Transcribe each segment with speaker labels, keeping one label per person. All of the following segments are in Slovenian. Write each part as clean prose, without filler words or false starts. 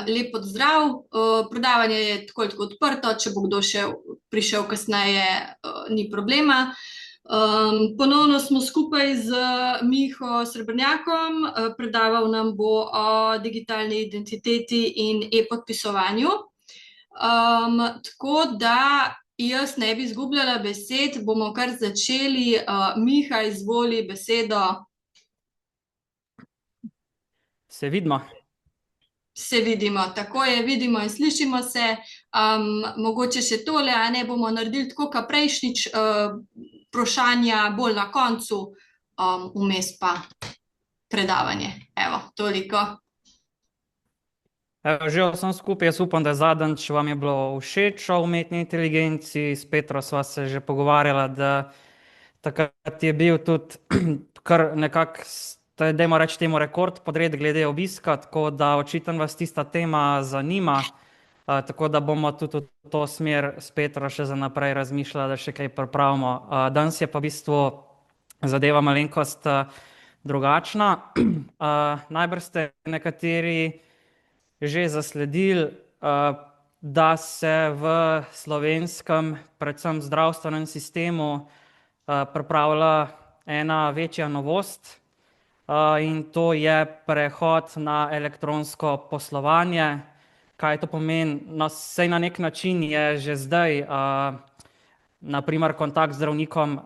Speaker 1: Lep pozdrav. Predavanje je tako ali tako odprto, če bo kdo še prišel kasneje, ni problema. Ponovno smo skupaj z Miho Srebrnjakom, predaval nam bo o digitalni identiteti in e-podpisovanju. Tako da jaz ne bi izgubljala besed, bomo kar začeli. Miha, izvoli besedo.
Speaker 2: Se vidimo.
Speaker 1: Se vidimo, tako je, vidimo in slišimo se. Mogoče še tole, a ne bomo naredili tako, kot prejšnjič, vprašanja bolj na koncu, vmes pa predavanje. Evo, toliko.
Speaker 2: Že vsem skupaj, jaz upam, da zadnjič vam je bilo všeč o umetni inteligenci. S Petro sva se že pogovarjala, da takrat je bil tudi kar nekako, dajmo reči temu, rekord podred glede obiska, tako da očitno vas tista tema zanima. Tako da bomo tudi v to smer s Petro še za naprej razmišljali, da še kaj pripravimo. Danes je pa v bistvu zadeva malenkost drugačna. Najbrž ste nekateri že zasledili, da se v slovenskem, predvsem zdravstvenem sistemu, pripravlja ena večja novost, in to je prehod na elektronsko poslovanje. Kaj to pomeni? No, saj na nek način je že zdaj, na primer, kontakt z zdravnikom,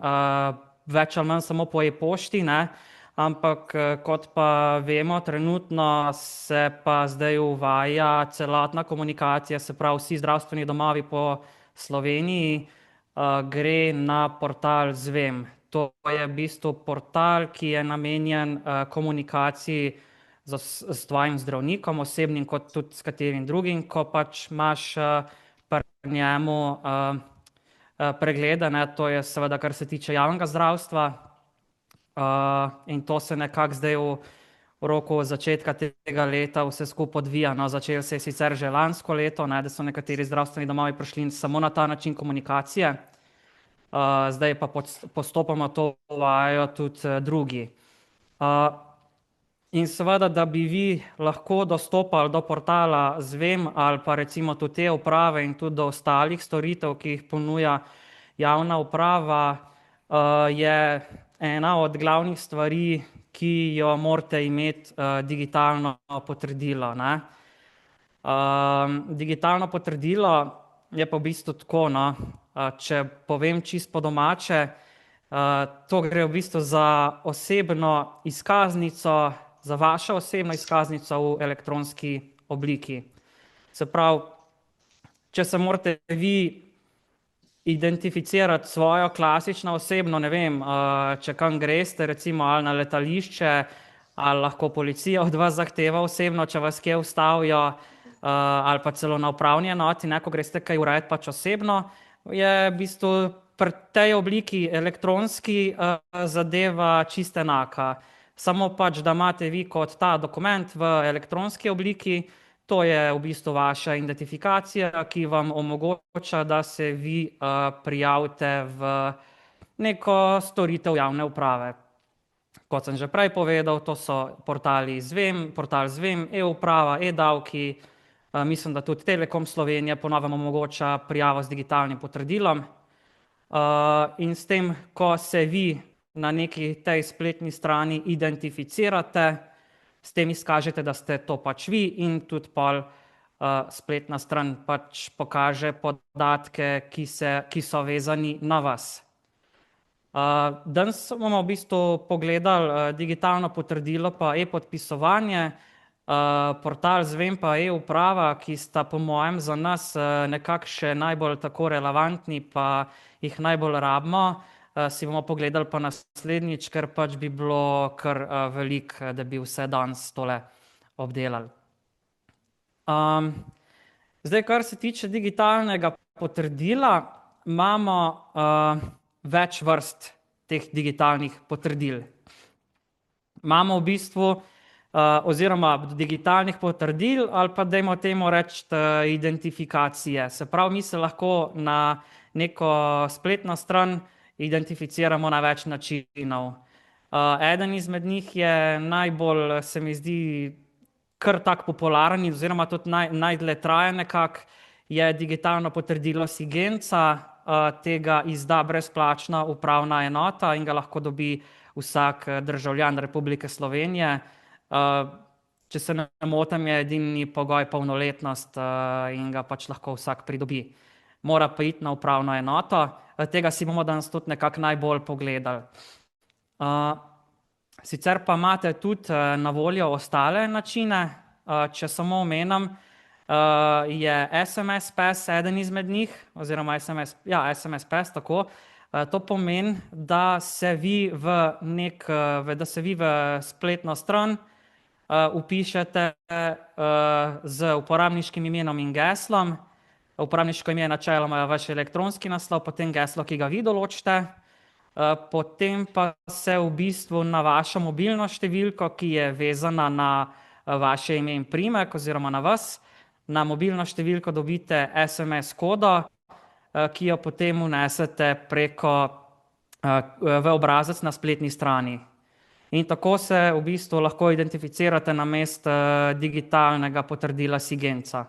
Speaker 2: več ali manj samo po e-pošti, ne? Ampak kot pa vemo, trenutno se pa zdaj uvaja celotna komunikacija, se pravi vsi zdravstveni domovi po Sloveniji, gre na portal Zvem. To je v bistvu portal, ki je namenjen komunikaciji s tvojim zdravnikom, osebnim kot tudi s katerim drugim, ko pač imaš pri njemu preglede, ne, to je seveda, kar se tiče javnega zdravstva. In to se nekako zdaj v roku začetka tega leta vse skupaj odvija. No, začelo se je sicer že lansko leto, ne, da so nekateri zdravstveni domovi prišli samo na ta način komunikacije. Zdaj pa postopoma to uvajajo tudi drugi. In seveda, da bi vi lahko dostopali do portala Zvem ali pa recimo tudi e-uprave in tudi do ostalih storitev, ki jih ponuja javna uprava, je ena od glavnih stvari, ki jo morate imeti, digitalno potrdilo, ne. Digitalno potrdilo je pa v bistvu tako, no, če povem čisto po domače, to gre v bistvu za osebno izkaznico, za vašo osebno izkaznico v elektronski obliki. Se pravi, če se morate vi identificirati svojo klasično osebno, ne vem, če kam greste, recimo ali na letališče, ali lahko policija od vas zahteva osebno, če vas kje ustavijo, ali pa celo na upravni enoti, ne, ko greste kaj urediti pač osebno, je v bistvu pri tej obliki elektronski zadeva čisto enaka. Samo pač, da imate vi kot ta dokument v elektronski obliki, to je v bistvu vaša identifikacija, ki vam omogoča, da se vi prijavite v neko storitev javne uprave. Kot sem že prej povedal, to so portali Zvem, portal Zvem, e-uprava, e-davki, mislim, da tudi Telekom Slovenije po novem omogoča prijavo z digitalnim potrdilom. In s tem, ko se vi na neki tej spletni strani identificirate, s tem izkažete, da ste to pač vi, in tudi pol spletna stran pač pokaže podatke, ki so vezani na vas. Danes bomo v bistvu pogledali digitalno potrdilo pa e-podpisovanje, portal Zvem pa e-uprava, ki sta po mojem za nas nekako še najbolj tako relevantni, pa jih najbolj rabimo. Si bomo pogledali pa naslednjič, ker pač bi bilo kar veliko, da bi vse danes tole obdelali. Zdaj, kar se tiče digitalnega potrdila, imamo več vrst teh digitalnih potrdil. Imamo v bistvu oziroma digitalnih potrdil ali pa dajmo temu reči identifikacije. Se pravi, mi se lahko na neko spletno stran identificiramo na več načinov. Eden izmed njih je najbolj, se mi zdi, kar tak popularen oziroma tudi najdlje traja nekako, je digitalno potrdilo SIGENCA. Tega izda brezplačna upravna enota in ga lahko dobi vsak državljan Republike Slovenije. Če se ne motim, je edini pogoj polnoletnost in ga pač lahko vsak pridobi. Mora pa iti na upravno enoto. Tega si bomo danes tudi nekako najbolj pogledali. Sicer pa imate tudi na voljo ostale načine. Če samo omenim, je SMS PES eden izmed njih, oziroma SMS PES, tako. To pomeni, da se vi v spletno stran vpišete z uporabniškim imenom in geslom. Uporabniško ime je načeloma vaš elektronski naslov, potem geslo, ki ga vi določite. Potem pa se v bistvu na vašo mobilno številko, ki je vezana na vaše ime in priimek oziroma na vas, na mobilno številko dobite SMS kodo, ki jo potem vnesete v obrazec na spletni strani. In tako se v bistvu lahko identificirate namesto digitalnega potrdila SIGENCA.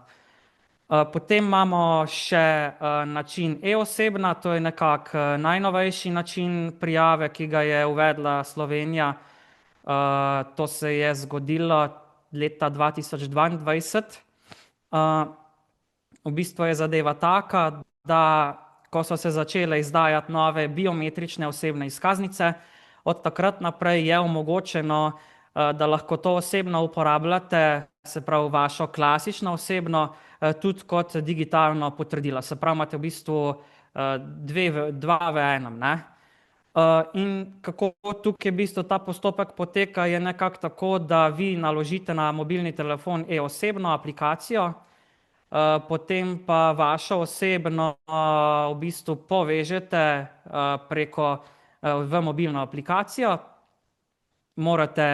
Speaker 2: Potem imamo še način e-osebna, to je nekako najnovejši način prijave, ki ga je uvedla Slovenija. To se je zgodilo leta 2022. V bistvu je zadeva taka, da ko so se začele izdajati nove biometrične osebne izkaznice, od takrat naprej je omogočeno, da lahko to osebno uporabljate, se pravi vašo klasično osebno, tudi kot digitalno potrdilo. Se pravi, imate v bistvu dva v enem, ne? In kako tukaj v bistvu ta postopek poteka, je nekako tako, da vi naložite na mobilni telefon e-osebno aplikacijo, potem pa vašo osebno v bistvu povežete v mobilno aplikacijo. Morate,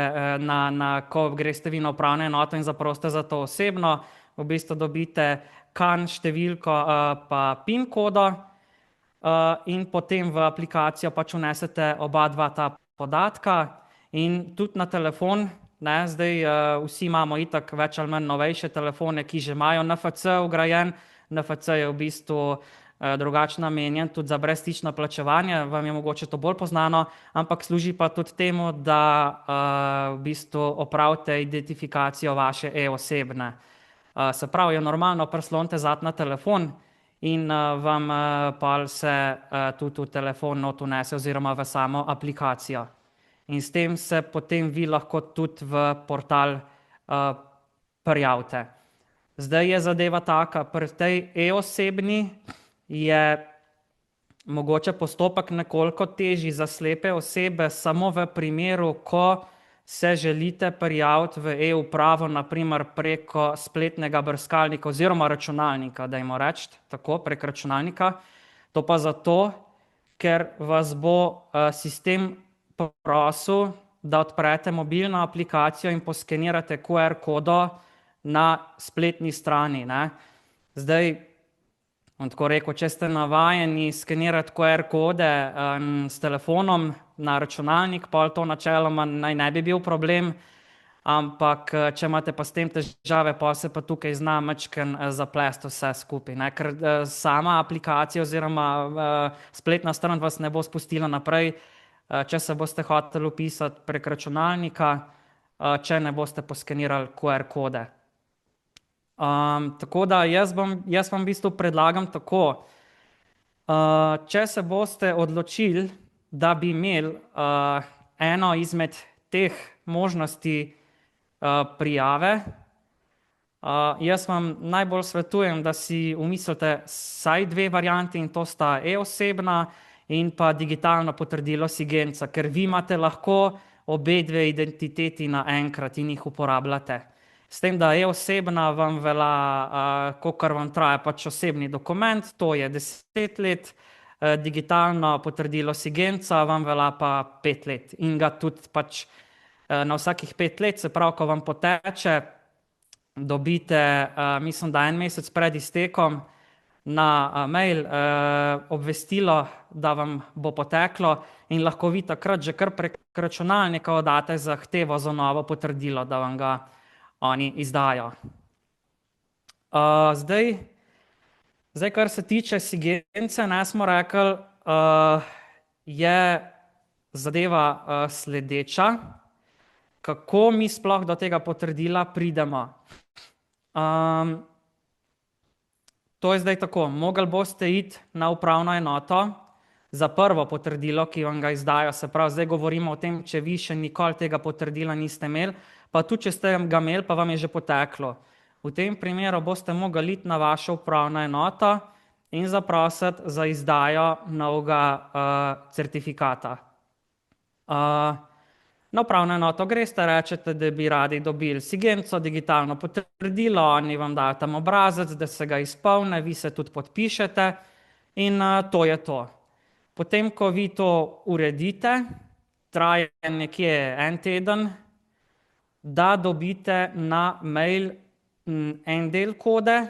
Speaker 2: ko greste vi na upravno enoto in zaprosite za to osebno, v bistvu dobite CAN številko pa PIN kodo in potem v aplikacijo pač vnesete oba dva ta podatka in tudi na telefon, ne, zdaj vsi imamo itak več ali manj novejše telefone, ki že imajo NFC vgrajen. NFC je v bistvu drugače namenjen tudi za brezstično plačevanje, vam je mogoče to bolj poznano, ampak služi pa tudi temu, da v bistvu opravite identifikacijo vaše e-osebne. Se pravi, jo normalno prislonite na telefon in vam pa se tudi v telefon not vnese oziroma v samo aplikacijo. In s tem se potem vi lahko tudi v portal prijavite. Zdaj je zadeva taka, pri tej e-osebni je mogoče postopek nekoliko težji za slepe osebe samo v primeru, ko se želite prijaviti v e-upravo, na primer preko spletnega brskalnika oziroma računalnika, dajmo reči, tako, prek računalnika. To pa zato, ker vas bo sistem prosil, da odprete mobilno aplikacijo in poskenirate QR kodo na spletni strani, ne. Zdaj, bom tako rekel, če ste navajeni skenirati QR kode s telefonom na računalnik, pol to načeloma naj ne bi bil problem, ampak če imate pa s tem težave, pol se pa tukaj zna majčkeno zaplesti vse skupaj, ne, ker sama aplikacija oziroma spletna stran vas ne bo spustila naprej, če se boste hoteli vpisati prek računalnika, če ne boste poskenirali QR kode. Tako da jaz vam v bistvu predlagam tako, če se boste odločili, da bi imeli eno izmed teh možnosti prijave, jaz vam najbolj svetujem, da si umislite vsaj dve varianti in to sta e-osebna in pa digitalno potrdilo SIGENCA, ker vi imate lahko obe dve identiteti naenkrat in jih uporabljate. S tem, da e-osebna vam velja, kolikor vam traja pač osebni dokument, to je 10 let, digitalno potrdilo SIGENCA vam velja pa 5 let in ga tudi pač na vsakih 5 let, se pravi, ko vam poteče, dobite, mislim, da 1 mesec pred iztekom na mail obvestilo, da vam bo poteklo in lahko vi takrat že kar prek računalnika oddate zahtevo za novo potrdilo, da vam ga oni izdajo. Zdaj, kar se tiče Sigence, ne smo rekli, je zadeva sledeča, kako mi sploh do tega potrdila pridemo. To je zdaj tako, mogli boste iti na upravno enoto za prvo potrdilo, ki vam ga izdajo, se pravi, zdaj govorimo o tem, če vi še nikoli tega potrdila niste imeli, pa tudi, če ste ga imeli, pa vam je že poteklo. V tem primeru boste mogli iti na vašo upravno enoto in zaprositi za izdajo novega certifikata. Na upravno enoto greste, rečete, da bi radi dobili Sigenco, digitalno potrdilo, oni vam dajo tam obrazec, da se ga izpolne, vi se tudi podpišete in to je to. Potem, ko vi to uredite, traja nekje en teden, da dobite na mail en del kode,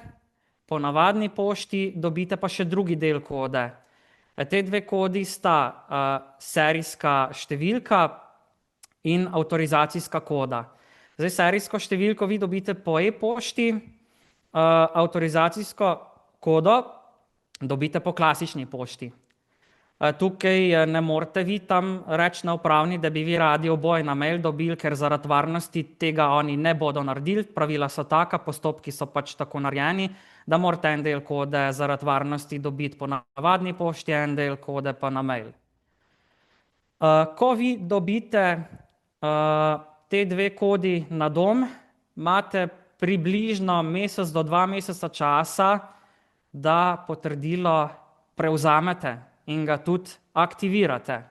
Speaker 2: po navadni pošti dobite pa še drugi del kode. Te dve kodi sta serijska številka in avtorizacijska koda. Zdaj, serijsko številko vi dobite po e-pošti, avtorizacijsko kodo dobite po klasični pošti. Tukaj ne morete vi tam reči na upravni, da bi vi radi oboje na mail dobili, ker zaradi varnosti tega oni ne bodo naredili. Pravila so taka, postopki so pač tako narejeni, da morate en del kode zaradi varnosti dobiti po navadni pošti, en del kode pa na mail. Ko vi dobite te dve kodi na dom, imate približno mesec do 2 meseca časa, da potrdilo prevzamete in ga tudi aktivirate.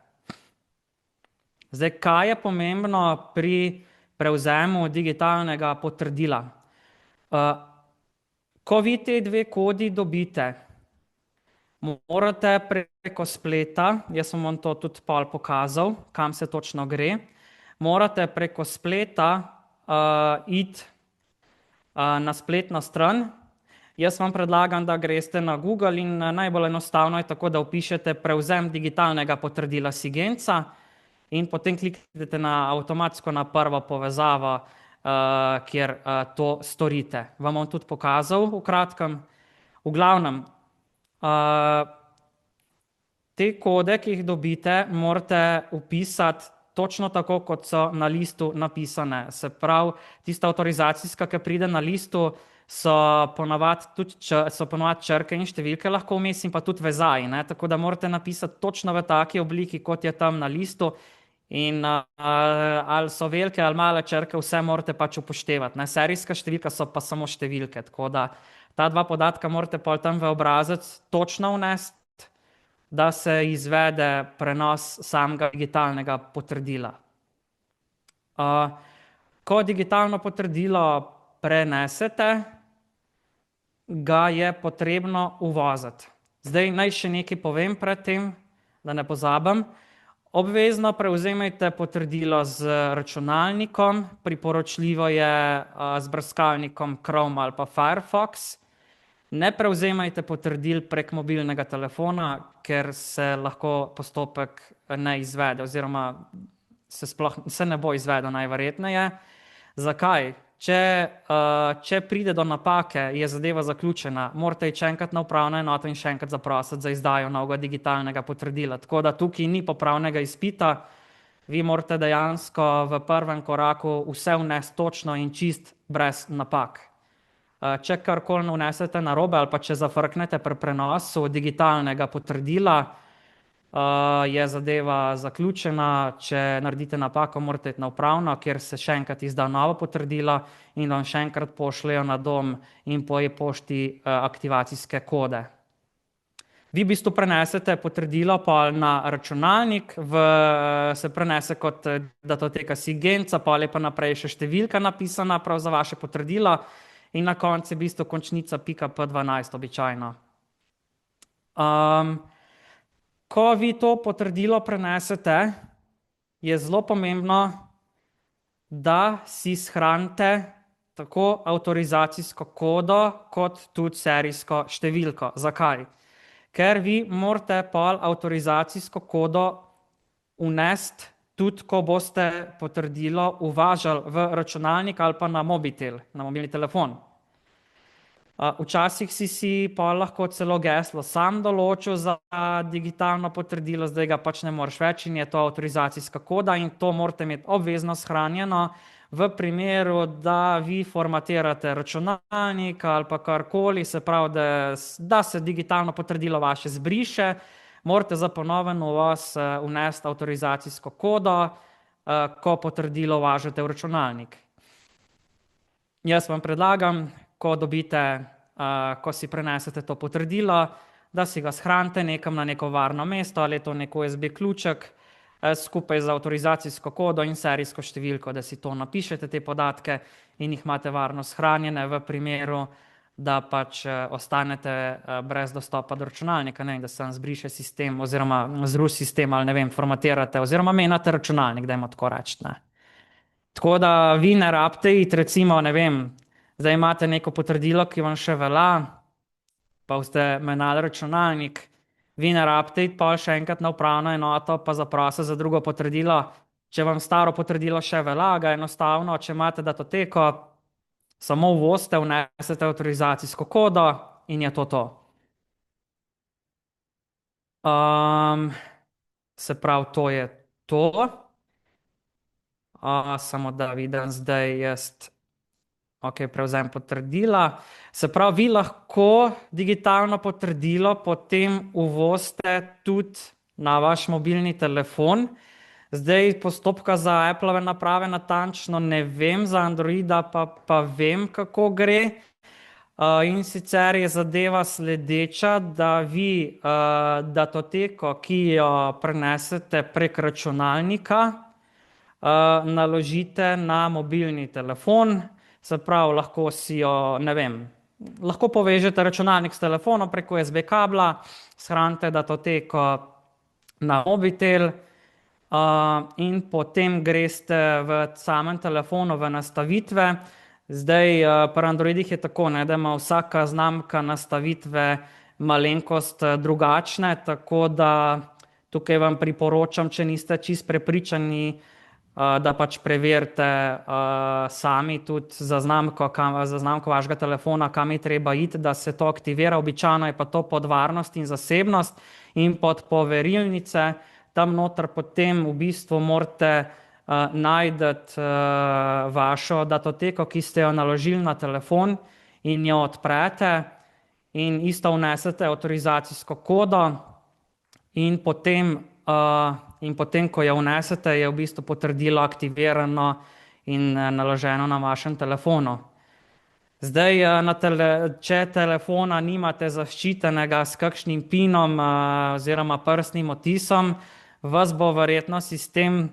Speaker 2: Zdaj, kaj je pomembno pri prevzemu digitalnega potrdila? Ko vi te dve kodi dobite, morate preko spleta, jaz sem vam to tudi pol pokazal, kam se točno gre, morate preko spleta iti na spletno stran. Jaz vam predlagam, da greste na Google in najbolj enostavno je tako, da vpišete prevzem digitalnega potrdila Sigenca in potem kliknete avtomatsko na prvo povezavo, kjer to storite. Vam bom tudi pokazal v kratkem. V glavnem, te kode, ki jih dobite, morate vpisati točno tako, kot so na listu napisane. Se pravi, tista avtorizacijska, ki pride na listu, so ponavadi črke in številke lahko vmes in pa tudi vezaji, tako da morate napisati točno v taki obliki, kot je tam na listu in ali so velike ali male črke, vse morate pač upoštevati. Serijska številka so pa samo številke, tako da ta dva podatka morate pol tam v obrazec točno vnesti, da se izvede prenos samega digitalnega potrdila. Ko digitalno potrdilo prenesete, ga je potrebno uvoziti. Zdaj naj še nekaj povem pred tem, da ne pozabim. Obvezno prevzemajte potrdilo z računalnikom, priporočljivo je z brskalnikom Chrome ali pa Firefox. Ne prevzemajte potrdil prek mobilnega telefona, ker se lahko postopek ne izvede oziroma se ne bo izvedel najverjetneje. Zakaj? Če pride do napake, je zadeva zaključena, morate iti še enkrat na upravno enoto in še enkrat zaprositi za izdajo novega digitalnega potrdila. Tako da tukaj ni popravnega izpita, vi morate dejansko v prvem koraku vse vnesti točno in čist brez napak. Če karkoli vnesete narobe ali pa če zafrknete pri prenosu digitalnega potrdila, je zadeva zaključena. Če naredite napako, morate iti na upravno, kjer se še enkrat izda novo potrdilo in vam še enkrat pošljejo na dom in po e-pošti aktivacijske kode. Vi v bistvu prenesete potrdilo pa na računalnik, se prenese kot datoteka Sigenca, pa je pa naprej še številka napisana prav za vaše potrdilo in na koncu je v bistvu končnica .p12 običajno. Ko vi to potrdilo prenesete, je zelo pomembno, da si shranite tako avtorizacijsko kodo kot tudi serijsko številko. Zakaj? Ker vi morate pol avtorizacijsko kodo vnesti tudi ko boste potrdilo uvažali v računalnik ali pa na mobitel, na mobilni telefon. Včasih si pa lahko celo geslo sam določil za digitalno potrdilo, zdaj ga pač ne moreš več in je to avtorizacijska koda in to morate imeti obvezno shranjeno. V primeru, da vi formatirate računalnik ali pa karkoli, se pravi, da se digitalno potrdilo vaše zbriše, morate za ponoven uvoz vnesti avtorizacijsko kodo, ko potrdilo uvažate v računalnik. Jaz vam predlagam, ko si prenesete to potrdilo, da si ga shranite nekam na neko varno mesto, ali je to nek USB ključek, skupaj z avtorizacijsko kodo in serijsko številko, da si to napišete, te podatke, in jih imate varno shranjene v primeru, da pač ostanete brez dostopa do računalnika, ne, da se vam zbriše sistem oziroma zruši sistem ali ne vem, formatirate oziroma menjate računalnik, dajmo tako reči, ne. Tako da vi ne rabite iti, recimo, ne vem, zdaj imate neko potrdilo, ki vam še velja, pa boste menjali računalnik, vi ne rabite iti pol še enkrat na upravno enoto pa zaprositi za drugo potrdilo, če vam staro potrdilo še velja, ga enostavno, če imate datoteko, samo uvozite, vnesete avtorizacijsko kodo in je to to. Se pravi, to je to. Samo da vidim zdaj jaz, prevzem potrdila. Se pravi, vi lahko digitalno potrdilo potem uvozite tudi na vaš mobilni telefon. Zdaj postopka za Applove naprave natančno ne vem, za Androida pa vem, kako gre. In sicer je zadeva sledeča, da vi datoteko, ki jo prenesete prek računalnika, naložite na mobilni telefon. Se pravi, lahko si jo, ne vem, lahko povežete računalnik s telefonom preko USB kabla, shranite datoteko na mobitel in potem greste v samem telefonu v nastavitve. Zdaj, pri Androidih je tako, ne, da ima vsaka znamka nastavitve malenkost drugačne, tako da tukaj vam priporočam, če niste čisto prepričani, da pač preverite sami tudi za znamko vašega telefona, kam je treba iti, da se to aktivira. Običajno je pa to pod varnost in zasebnost in pod poverilnice. Tam noter potem v bistvu morate najti vašo datoteko, ki ste jo naložili na telefon, in jo odprete in isto vnesete avtorizacijsko kodo in potem, ko jo vnesete, je v bistvu potrdilo aktivirano in naloženo na vašem telefonu. Zdaj, če telefona nimate zaščitenega s kakšnim pinom oziroma prstnim odtisom, vas bo verjetno sistem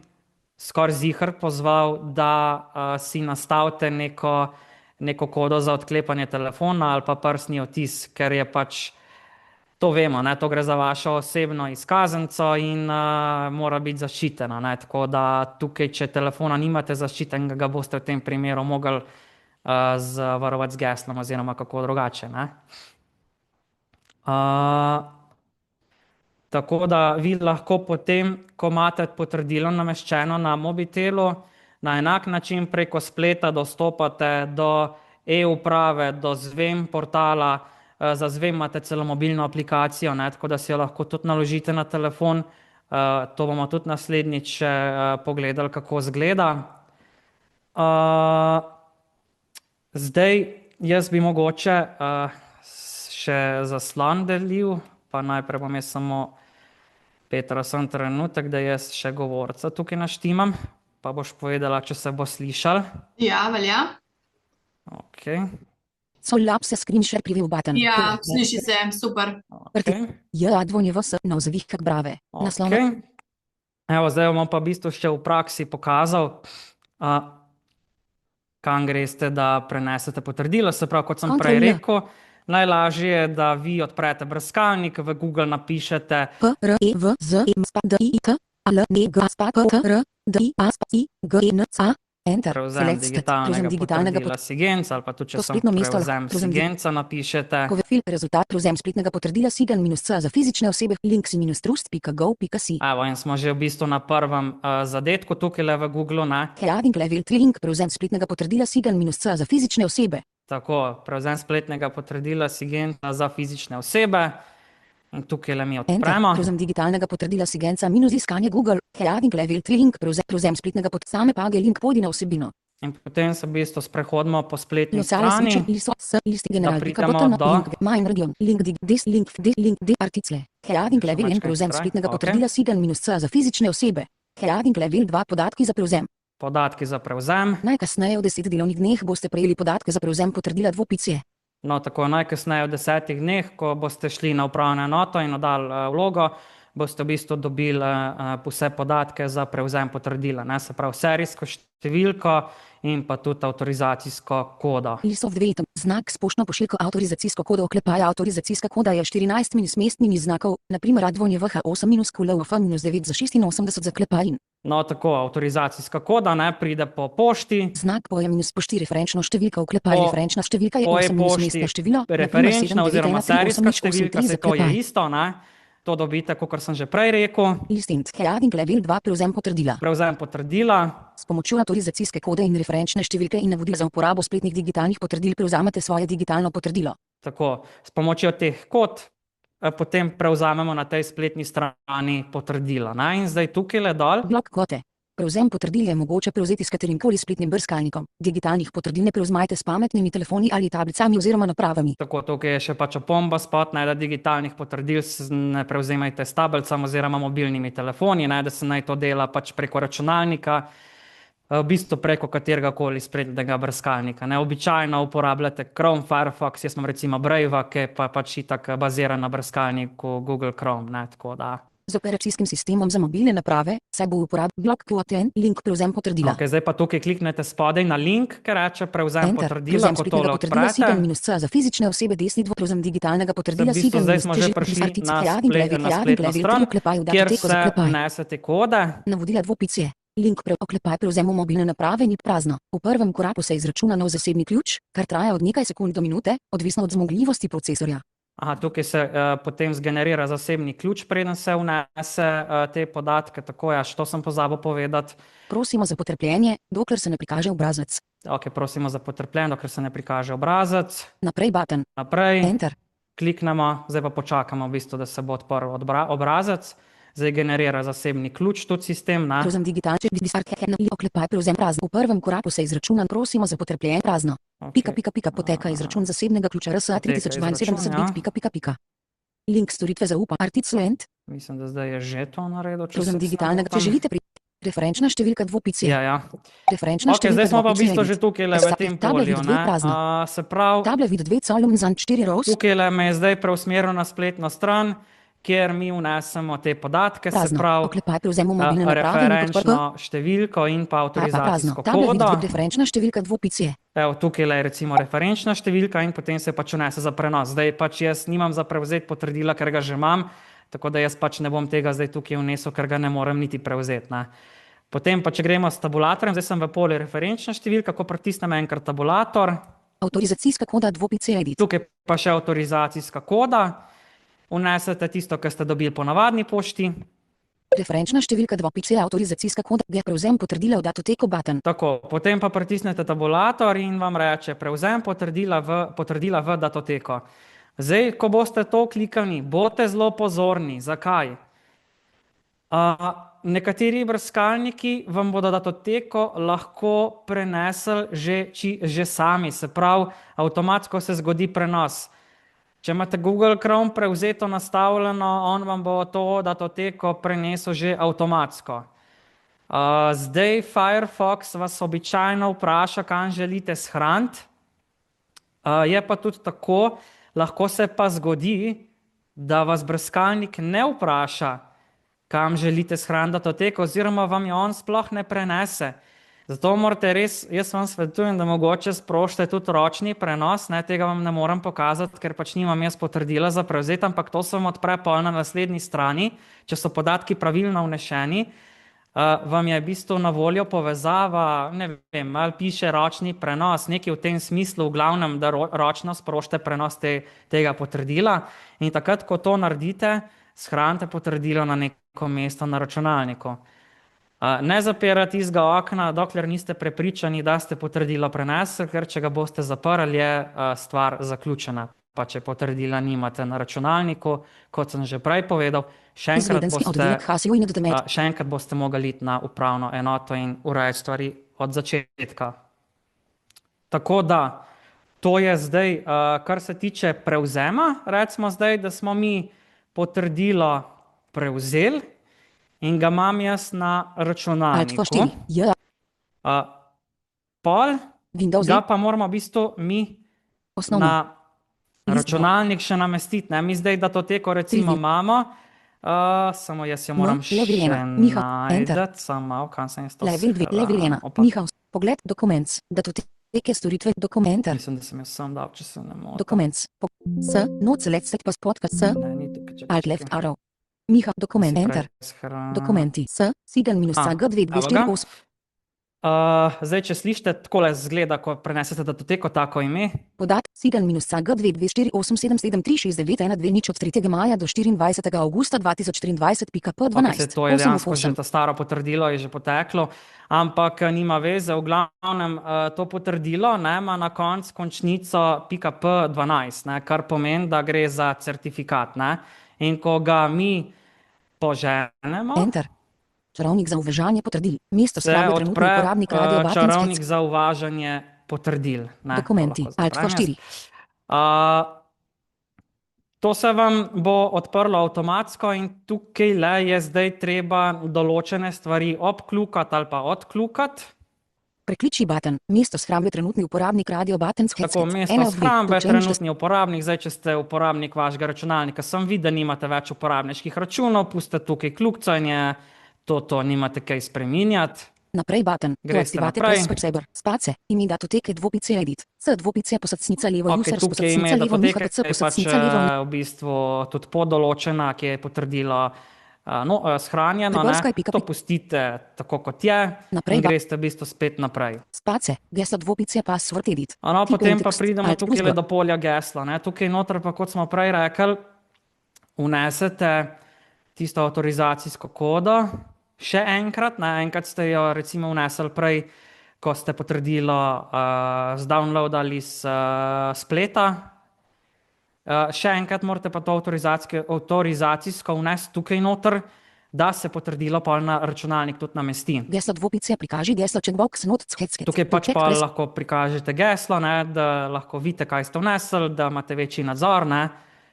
Speaker 2: skoraj ziher pozval, da si nastavite neko kodo za odklepanje telefona ali pa prstni odtis, ker je pač, to vemo, ne, to gre za vašo osebno izkaznico in mora biti zaščitena, ne, tako da tukaj, če telefona nimate zaščitenega, ga boste v tem primeru mogli zavarovati z geslom oziroma kako drugače, ne. Tako da vi lahko potem, ko imate potrdilo nameščeno na mobitelu, na enak način preko spleta dostopate do e-uprave, do Zvem portala. Za Zvem imate celo mobilno aplikacijo, ne, tako da si jo lahko tudi naložite na telefon. To bomo tudi naslednjič pogledali, kako izgleda. Zdaj, jaz bi mogoče še zaslon delil, pa najprej bom jaz samo Petra samo trenutek, da jaz še govorca tukaj naštimam, pa boš povedala, če se bo slišal.
Speaker 1: Ja, velja.
Speaker 2: Okej.
Speaker 3: Collapse screen share preview button.
Speaker 1: Ja, sliši se, super.
Speaker 3: Ja, dvojni vs na vzvih kak brave.
Speaker 2: Okej. Evo, zdaj bom pa v bistvu še v praksi pokazal, kam greste, da prenesete potrdilo. Se pravi, kot sem prej rekel, najlažje je, da vi odprete brskalnik, v Google napišete
Speaker 3: PREVZEMSPDIT ALNEGASPATR DIASPI GNCA Enter,
Speaker 2: prevzem
Speaker 3: select stat, prevzem
Speaker 2: digitalnega
Speaker 3: digitalnega
Speaker 2: potrdila Sigenca, ali pa tudi, če
Speaker 3: To
Speaker 2: sem
Speaker 3: spletno mesto lahko-
Speaker 2: prevzem
Speaker 3: prevzem
Speaker 2: Sigenca napišete.
Speaker 3: Coverfill, rezultat, prevzem spletnega potrdila Sigan-C za fizične osebe, links-trust.gov.si.
Speaker 2: Evo, in smo že v bistvu na prvem zadetku tukaj v Googlu, ne?
Speaker 3: Heading level 3 link, prevzem spletnega potrdila Sigan-C za fizične osebe.
Speaker 2: Tako, prevzem spletnega potrdila Sigenca za fizične osebe. In tukaj mi
Speaker 3: Enter,
Speaker 2: odpremo.
Speaker 3: prevzem digitalnega potrdila Sigenca minus iskanje Google. Heading level 3 link, prevzem spletnega same page link podi na vsebino.
Speaker 2: In potem se v bistvu sprehodimo po spletni
Speaker 3: Locale switch,
Speaker 2: strani.
Speaker 3: listi general,
Speaker 2: pridemo
Speaker 3: button,
Speaker 2: do-
Speaker 3: link, mine region, link, link, article. Heading level 1,
Speaker 2: malčkaj
Speaker 3: prevzem
Speaker 2: hitreje,
Speaker 3: spletnega
Speaker 2: okej.
Speaker 3: potrdila Sigan-C za fizične osebe. Heading level 2, podatki za prevzem.
Speaker 2: Podatki za prevzem.
Speaker 3: Najkasneje v 10 delovnih dneh boste prejeli podatke za prevzem potrdila dvopice.
Speaker 2: No, tako najkasneje v 10 dneh, ko boste šli na upravno enoto in oddali vlogo, boste v bistvu dobili vse podatke za prevzem potrdila, ne? Se pravi serijsko številko in pa tudi avtorizacijsko kodo.
Speaker 3: List of 2, znak s poštno pošiljko avtorizacijsko kodo oklepaja avtorizacijska koda je 14 minus mestnih znakov, naprimer ADVNJVH8 minus KULOF minus 9 za 86 zaklepaj in
Speaker 2: No, tako, avtorizacijska koda, ne, pride po pošti.
Speaker 3: znak poje minus pošti referenčna številka oklepaj
Speaker 2: Po-
Speaker 3: referenčna številka je
Speaker 2: po
Speaker 3: 8 minus
Speaker 2: e-pošti
Speaker 3: mestno število, na primer
Speaker 2: Referenčna oziroma
Speaker 3: 79138
Speaker 2: serijska
Speaker 3: nič
Speaker 2: številka,
Speaker 3: 83
Speaker 2: se to je
Speaker 3: zaklepaj.
Speaker 2: isto, ne. To dobite, kot sem že prej rekel.
Speaker 3: Listing, heading level 2, prevzem potrdila.
Speaker 2: Prevzem potrdila.
Speaker 3: S pomočjo avtorizacijske kode in referenčne številke in navodil za uporabo spletnih digitalnih potrdil prevzamete svoje digitalno potrdilo.
Speaker 2: Tako, s pomočjo teh kod potem prevzamemo na tej spletni strani potrdila, ne. In zdaj tukaj le dol.
Speaker 3: Blok kote. Prevzem potrdil je mogoče prevzeti s katerimkoli spletnim brskalnikom. Digitalnih potrdil ne prevzmajte s pametnimi telefoni ali tablicami oziroma napravami.
Speaker 2: Tako, tukaj je še pač opomba spot, ne, da digitalnih potrdil ne prevzemajte s tablicami oziroma mobilnimi telefoni, ne, da se naj to dela pač preko računalnika, v bistvu preko katerega koli spletnega brskalnika, ne. Običajno uporabljate Chrome, Firefox, jaz imam recimo Brave, ki je pa pač itak baziran na brskalniku Google Chrome, ne, tako da.
Speaker 3: Z operacijskim sistemom za mobilne naprave se bo uporabil blok kvote in link prevzem potrdila.
Speaker 2: Ok, zdaj pa tukaj kliknete spodaj na link, ki reče prevzem
Speaker 3: Enter,
Speaker 2: potrdila,
Speaker 3: prevzem
Speaker 2: ko
Speaker 3: spletnega
Speaker 2: tole
Speaker 3: potrdila
Speaker 2: odprete.
Speaker 3: Sigan-C za fizične osebe desni prevzem digitalnega potrdila
Speaker 2: V bistvu zdaj
Speaker 3: Sigan-C
Speaker 2: smo že prišli na spletno stran, kjer
Speaker 3: level
Speaker 2: se vnesete kode.
Speaker 3: Navodila dvopice. Link oklepaj prevzemu mobilne naprave ni prazno. V prvem koraku se izračuna nov zasebni ključ, kar traja od nekaj sekund do minute, odvisno od zmogljivosti procesorja.
Speaker 2: Aha, tukaj se potem zgenerira zasebni ključ, preden se vnese te podatke, tako je, što sem pozabil povedati.
Speaker 3: Prosimo za potrpljenje, dokler se ne prikaže obrazec.
Speaker 2: Ok, prosimo za potrpljenje, dokler se ne prikaže obrazec.
Speaker 3: Naprej button.
Speaker 2: Naprej,
Speaker 3: Enter.
Speaker 2: kliknemo, zdaj pa počakamo v bistvu, da se bo odprl obrazec. Zdaj generira zasebni ključ tudi sistem, ne.
Speaker 3: Prevzem digitalni oklepaj prevzem prazno. V prvem koraku se izračuna prosimo za potrpljenje prazno.
Speaker 2: Ok.
Speaker 3: Poteka izračun zasebnega ključa RSA
Speaker 2: Poteka
Speaker 3: 3072
Speaker 2: izračun,
Speaker 3: bit, Link storitve zaupa Articient.
Speaker 2: Mislim, da zdaj je že to naredil. če
Speaker 3: Prevzem
Speaker 2: se
Speaker 3: digitalnega, če
Speaker 2: ne motim.
Speaker 3: želite referenčna številka dvopice.
Speaker 2: Ja.
Speaker 3: Referenčna
Speaker 2: Ok,
Speaker 3: številka
Speaker 2: zdaj smo pa v
Speaker 3: dvopice
Speaker 2: bistvu že
Speaker 3: edit.
Speaker 2: tukaj le v tem
Speaker 3: Tabla
Speaker 2: polju,
Speaker 3: vid dve
Speaker 2: ne.
Speaker 3: prazna.
Speaker 2: Se pravi,
Speaker 3: Table vid 2 column zan 4 rows.
Speaker 2: tukaj le me je zdaj preusmeril na spletno stran, kjer mi vnesemo te podatke, se
Speaker 3: Prazno.
Speaker 2: pravi
Speaker 3: Oklepaj prevzemu mobilne naprave in
Speaker 2: referenčno
Speaker 3: podprgo.
Speaker 2: številko in pa avtorizacijsko
Speaker 3: Table vid
Speaker 2: kodo.
Speaker 3: dve referenčna številka dvopice.
Speaker 2: Evo, tukaj le je recimo referenčna številka in potem se pač vnese za prenos. Zdaj pač jaz nimam za prevzeti potrdila, ker ga že imam, tako da jaz pač ne bom tega zdaj tukaj vnesel, ker ga ne morem niti prevzeti, ne. Potem pa, če gremo s tabulatorjem, zdaj sem v polju referenčna številka, ko pritisnem enkrat tabulator,
Speaker 3: Avtorizacijska koda dvopice edit.
Speaker 2: tukaj pa še avtorizacijska koda, vnesete tisto, kar ste dobili po navadni pošti.
Speaker 3: Referenčna številka dvopice avtorizacijska koda je prevzem potrdila v datoteko button.
Speaker 2: Tako, potem pa pritisnete tabulator in vam reče prevzem potrdila v datoteko. Zdaj, ko boste to klikali, boste zelo pozorni. Zakaj? Nekateri brskalniki vam bodo datoteko lahko prenesli že sami, se pravi, avtomatsko se zgodi prenos. Če imate Google Chrome prevzeto nastavljeno, on vam bo to datoteko prenesel že avtomatsko. Zdaj Firefox vas običajno vpraša, kam želite shraniti. Je pa tudi tako, lahko se pa zgodi, da vas brskalnik ne vpraša, kam želite shraniti datoteko, oziroma vam jo on sploh ne prenese. Zato morate res, jaz vam svetujem, da mogoče sprožite tudi ročni prenos, ne, tega vam ne morem pokazati, ker pač nimam jaz potrdila za prevzeti, ampak to se vam odpre pol na naslednji strani, če so podatki pravilno vnešeni. vam je v bistvu na voljo povezava, ne vem, ali piše ročni prenos, nekaj v tem smislu, v glavnem, da ročno sprožite prenos tega potrdila in takrat, ko to naredite, shranite potrdilo na neko mesto na računalniku. Ne zapirati tistega okna, dokler niste prepričani, da ste potrdilo prenesli, ker če ga boste zaprli, je stvar zaključena. Pa če potrdila nimate na računalniku, kot sem že prej povedal, še enkrat boste mogli iti na upravno enoto in urejati stvari od začetka. Tako da, to je zdaj, kar se tiče prevzema, recimo zdaj, da smo mi potrdilo prevzeli in ga imam jaz na računalniku. Pol ga pa moramo v bistvu mi na računalnik še namestiti. Mi zdaj datoteko recimo imamo, samo jaz jo moram še najdeti, samo malo, kam sem jaz to shranil.
Speaker 3: Pogled Documents, datoteke storitve Documenter.
Speaker 2: Mislim, da sem jaz sam dal, če se ne motim.
Speaker 3: Documents, Note Select pa spotka Alt Left Arrow. Miha, Documenter, dokumenti, C7-G248.
Speaker 2: Zdaj, če slišite, takole zgleda, ko prenesete datoteko tako ime.
Speaker 3: Podat 7-G22487736912 od 3. maja do 24. augusta 2023.p12.
Speaker 2: To je dejansko že ta staro potrdilo, je že poteklo, ampak nima veze, v glavnem to potrdilo ima na končnico .p12, kar pomeni, da gre za certifikat. In ko ga mi poženemo,
Speaker 3: Enter. Čarovnik za uvažanje potrdil. Mesto shrambe trenutni uporabnik Radio Batenskec.
Speaker 2: Čarovnik za uvažanje potrdil.
Speaker 3: Dokumenti, Alt F4.
Speaker 2: To se vam bo odprlo avtomatsko in tukaj je zdaj treba določene stvari obkljukati ali pa odkljukati.
Speaker 3: Prekliči baten. Mesto shrambe trenutni uporabnik Radio Batenskec.
Speaker 2: Tako, mesto shrambe trenutni uporabnik. Zdaj, če ste uporabnik vašega računalnika, sem vidi, da nimate več uporabniških računov, pustite tukaj kljukcanje, to nimate kaj spreminjati.
Speaker 3: Naprej baten.
Speaker 2: Greste naprej.
Speaker 3: Space. Ime datoteke dvopice edit. C dvopice posadnica levo.
Speaker 2: Tukaj ime datoteke je pač v bistvu tudi podoločena, ki je potrdilo shranjeno. To pustite tako, kot je, in greste v bistvu spet naprej.
Speaker 3: Space. Geslo dvopice password edit.
Speaker 2: Potem pa pridemo tukaj do polja gesla. Tukaj noter pa, kot smo prej rekli, vnesete tisto avtorizacijsko kodo. Še enkrat, enkrat ste jo recimo vnesli prej, ko ste potrdilo zdownloadali s spleta. Še enkrat morate pa to avtorizacijsko vnesti tukaj noter, da se potrdilo pol na računalnik tudi namesti.
Speaker 3: Geslo dvopice prikaži geslo checkbox not headset.
Speaker 2: Tukaj pač pa lahko prikažete geslo, da lahko vidite, kaj ste vnesli, da imate večji nadzor,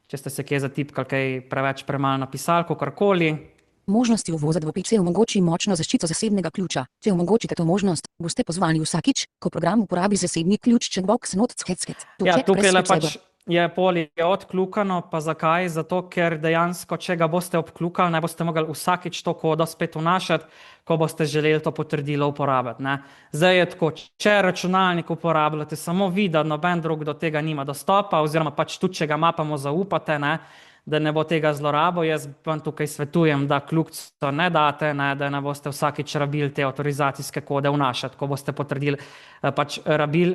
Speaker 2: če ste se kje zatipkali, kaj preveč premalo napisali, kakorkoli.
Speaker 3: Možnosti uvoza dvopice omogoči močno zaščito zasebnega ključa. Če omogočite to možnost, boste pozvani vsakič, ko program uporabi zasebni ključ checkbox not headset.
Speaker 2: Tukaj pač je polje odkljukano, pa zakaj? Zato, ker dejansko, če ga boste obkljukali, ne boste mogli vsakič to kodo spet vnašati, ko boste želeli to potrdilo uporabiti. Zdaj je tako, če računalnik uporabljate samo vi, da noben drug do tega nima dostopa, oziroma pač tudi, če ga mapamo zaupate, da ne bo tega zlorabo, jaz vam tukaj svetujem, da kljukico ne date, da ne boste vsakič rabili te avtorizacijske kode vnašati, ko boste rabili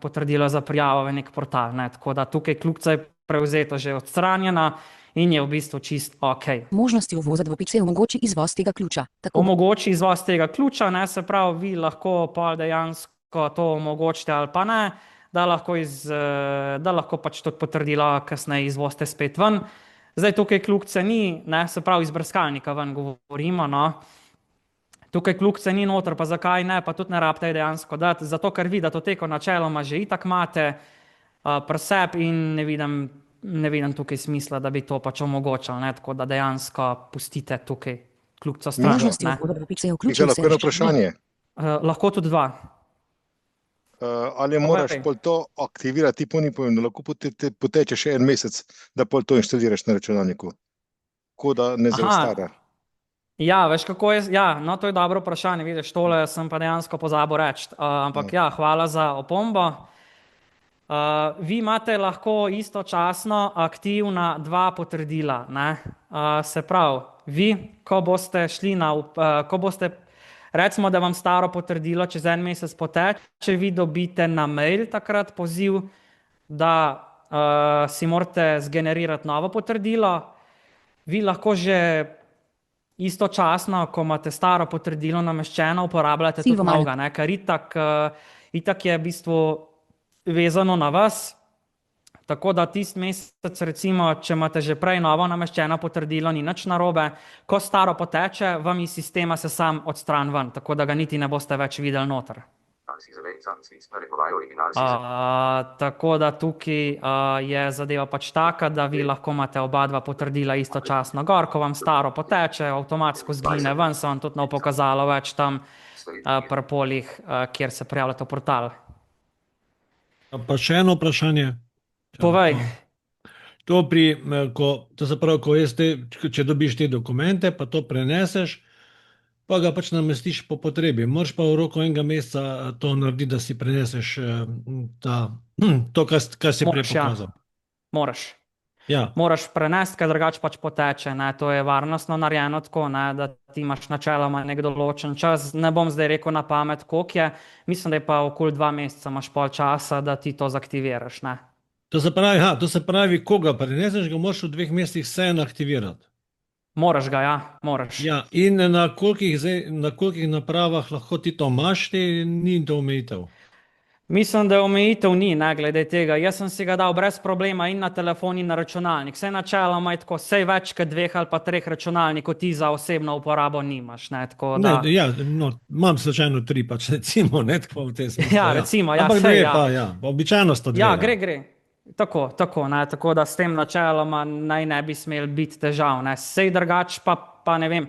Speaker 2: potrdilo za prijavo v nek portal. Tako da tukaj kljukica je prevzeta že odstranjena in je v bistvu čist ok.
Speaker 3: Možnosti uvoza dvopice omogoči izvoz tega ključa.
Speaker 2: Omogoči izvoz tega ključa, se pravi, vi lahko pa dejansko to omogočite ali pa ne, da lahko pač to potrdilo kasneje izvozite spet ven. Zdaj tukaj kljukice ni, se pravi iz brskalnika ven govorimo, Tukaj kljukice ni noter, pa zakaj ne, pa tudi ne rabite dejansko dati, zato ker vi datoteko načeloma že itak imate pri sebi in ne vidim tukaj smisla, da bi to pač omogočali, tako da dejansko pustite tukaj kljukico stran.
Speaker 3: Možnosti uvoza dvopice je vključen.
Speaker 4: Lahko eno vprašanje.
Speaker 2: Lahko tudi dva.
Speaker 4: Ali moraš pol to aktivirati, da lahko poteče še en mesec, da pol to inštaliraš na računalniku, ko da ne zastara?
Speaker 2: Ja, veš kako je, to je dobro vprašanje, vidiš, tole sem pa dejansko pozabil reči, ampak hvala za opombo. Vi imate lahko istočasno aktivna dva potrdila, ne? Se pravi, vi, ko boste šli ko boste, recimo, da vam staro potrdilo čez en mesec poteče, vi dobite na mail takrat poziv, da si morate zgenerirati novo potrdilo. Vi lahko že istočasno, ko imate staro potrdilo nameščeno, uporabljate tudi novega, ne? Ker itak je v bistvu vezano na vas, tako da tisti mesec, recimo, če imate že prej novo nameščeno potrdilo, ni nič narobe, ko staro poteče, vam iz sistema se sam odstran ven, tako da ga niti ne boste več videli noter. Tako da tukaj je zadeva pač taka, da vi lahko imate oba dva potrdila istočasno gor, ko vam staro poteče, avtomatsko zgine ven, se vam tudi ne bo pokazalo več tam pri polih, kjer se prijavljate v portal.
Speaker 5: Pa še eno vprašanje.
Speaker 2: Povej.
Speaker 5: To se pravi, če dobiš te dokumente, pa to preneseš, pa ga pač namestiš po potrebi. Moraš pa v roku enega meseca to narediti, da si preneseš to, kar si prej pokazal.
Speaker 2: Moraš.
Speaker 5: Ja.
Speaker 2: Moraš prenesti, ker drugače pač poteče. Ne? To je varnostno narejeno tako, ne? Da ti imaš načeloma nek določen čas. Ne bom zdaj rekel na pamet, koliko je. Mislim, da je pa okoli 2 meseca imaš pol časa, da ti to zaktiviraš. Ne?
Speaker 5: To se pravi, ko ga preneseš, ga moraš v 2 mesecih vseeno aktivirati.
Speaker 2: Moraš ga, ja, moraš.
Speaker 5: Ja, in na kolikih napravah lahko ti to imaš, ni to omejitev?
Speaker 2: Mislim, da omejitev ni, ne, glede tega. Jaz sem si ga dal brez problema in na telefon in na računalnik. Vse načeloma je tako, sej več kot 2 ali pa 3 računalnikov ti za osebno uporabo nimaš, ne, tako da...
Speaker 5: Ne, ja, no, imam slučajno 3, pač recimo, ne, tako v te smislu.
Speaker 2: Ja, recimo, ja,
Speaker 5: ampak
Speaker 2: sej,
Speaker 5: ja. Pa, ja, običajno sta 2.
Speaker 2: Ja, gre. Tako, ne, tako da s tem načeloma naj ne bi smel biti težav, ne. Sej drugač pa ne vem,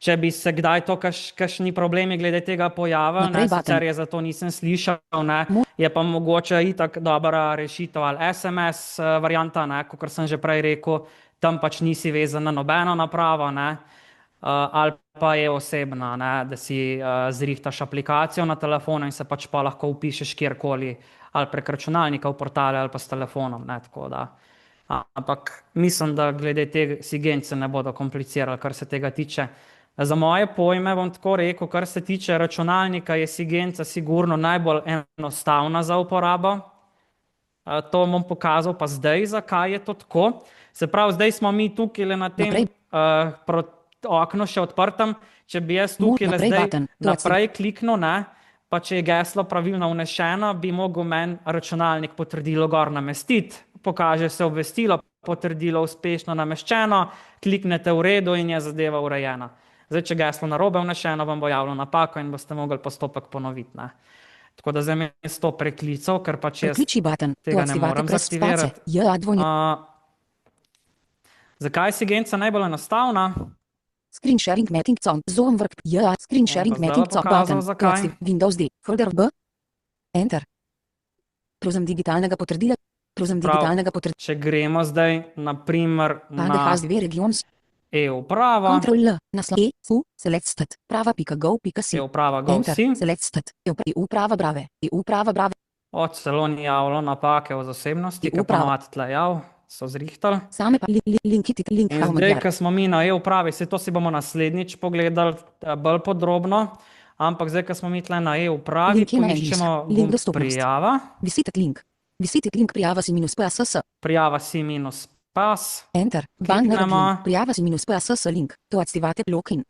Speaker 2: če bi se kdaj to kakšni problemi glede tega pojavili, ne, sicer je zato nisem slišal, ne, je pa mogoče itak dobra rešitev ali SMS varianta, ne, kakor sem že prej rekel, tam pač nisi vezan na nobeno napravo, ne, ali pa je osebna, ne, da si zrihtaš aplikacijo na telefonu in se pač pa lahko vpišeš kjerkoli, ali prek računalnika v portale ali pa s telefonom, ne, tako da. Ampak mislim, da glede tega SIGENT se ne bodo komplicirali, kar se tega tiče. Za moje pojme bom tako rekel, kar se tiče računalnika, je SIGENT sigurno najbolj enostavna za uporabo. To bom pokazal pa zdaj, zakaj je to tako. Se pravi, zdaj smo mi tukaj na tem oknu še odprtem, če bi jaz tukaj zdaj naprej kliknil, ne, pa če je geslo pravilno vnešeno, bi mogel meni računalnik potrdilo gor namestiti, pokaže se obvestilo, potrdilo uspešno nameščeno, kliknete v redu in je zadeva urejena. Zdaj, če geslo narobe vnešeno, vam bo javilo napako in boste mogli postopek ponoviti, ne. Tako da zdaj mi je to preklical, ker pač jaz tega ne morem zaktivirati. Zakaj je SIGENT najbolj enostavna?
Speaker 3: Screen sharing meeting on Zoom work. Ja, screen sharing meeting on button. Windows D. Folder B. Enter. Prevzem digitalnega potrdila.
Speaker 2: Če gremo zdaj naprimer na e-uprava.
Speaker 3: Ctrl L. Naslov EU select stat. Prava.gov.si.
Speaker 2: E-uprava gov.si.
Speaker 3: Select stat. E-uprava brave. E-uprava brave.
Speaker 2: Celo ni javilo napake o zasebnosti, ki pa imate tle jav. So zrihtali.
Speaker 3: Same pa link.
Speaker 2: Zdaj, ko smo mi na e-upravi, to si bomo naslednjič pogledali bolj podrobno, ampak zdaj, ko smo mi tle na e-upravi, poiščemo prijava.
Speaker 3: Visitek link prijava si -PSS.
Speaker 2: Prijava si -PAS.
Speaker 3: Enter. Prijava si -PSS link. To aktivate
Speaker 2: login.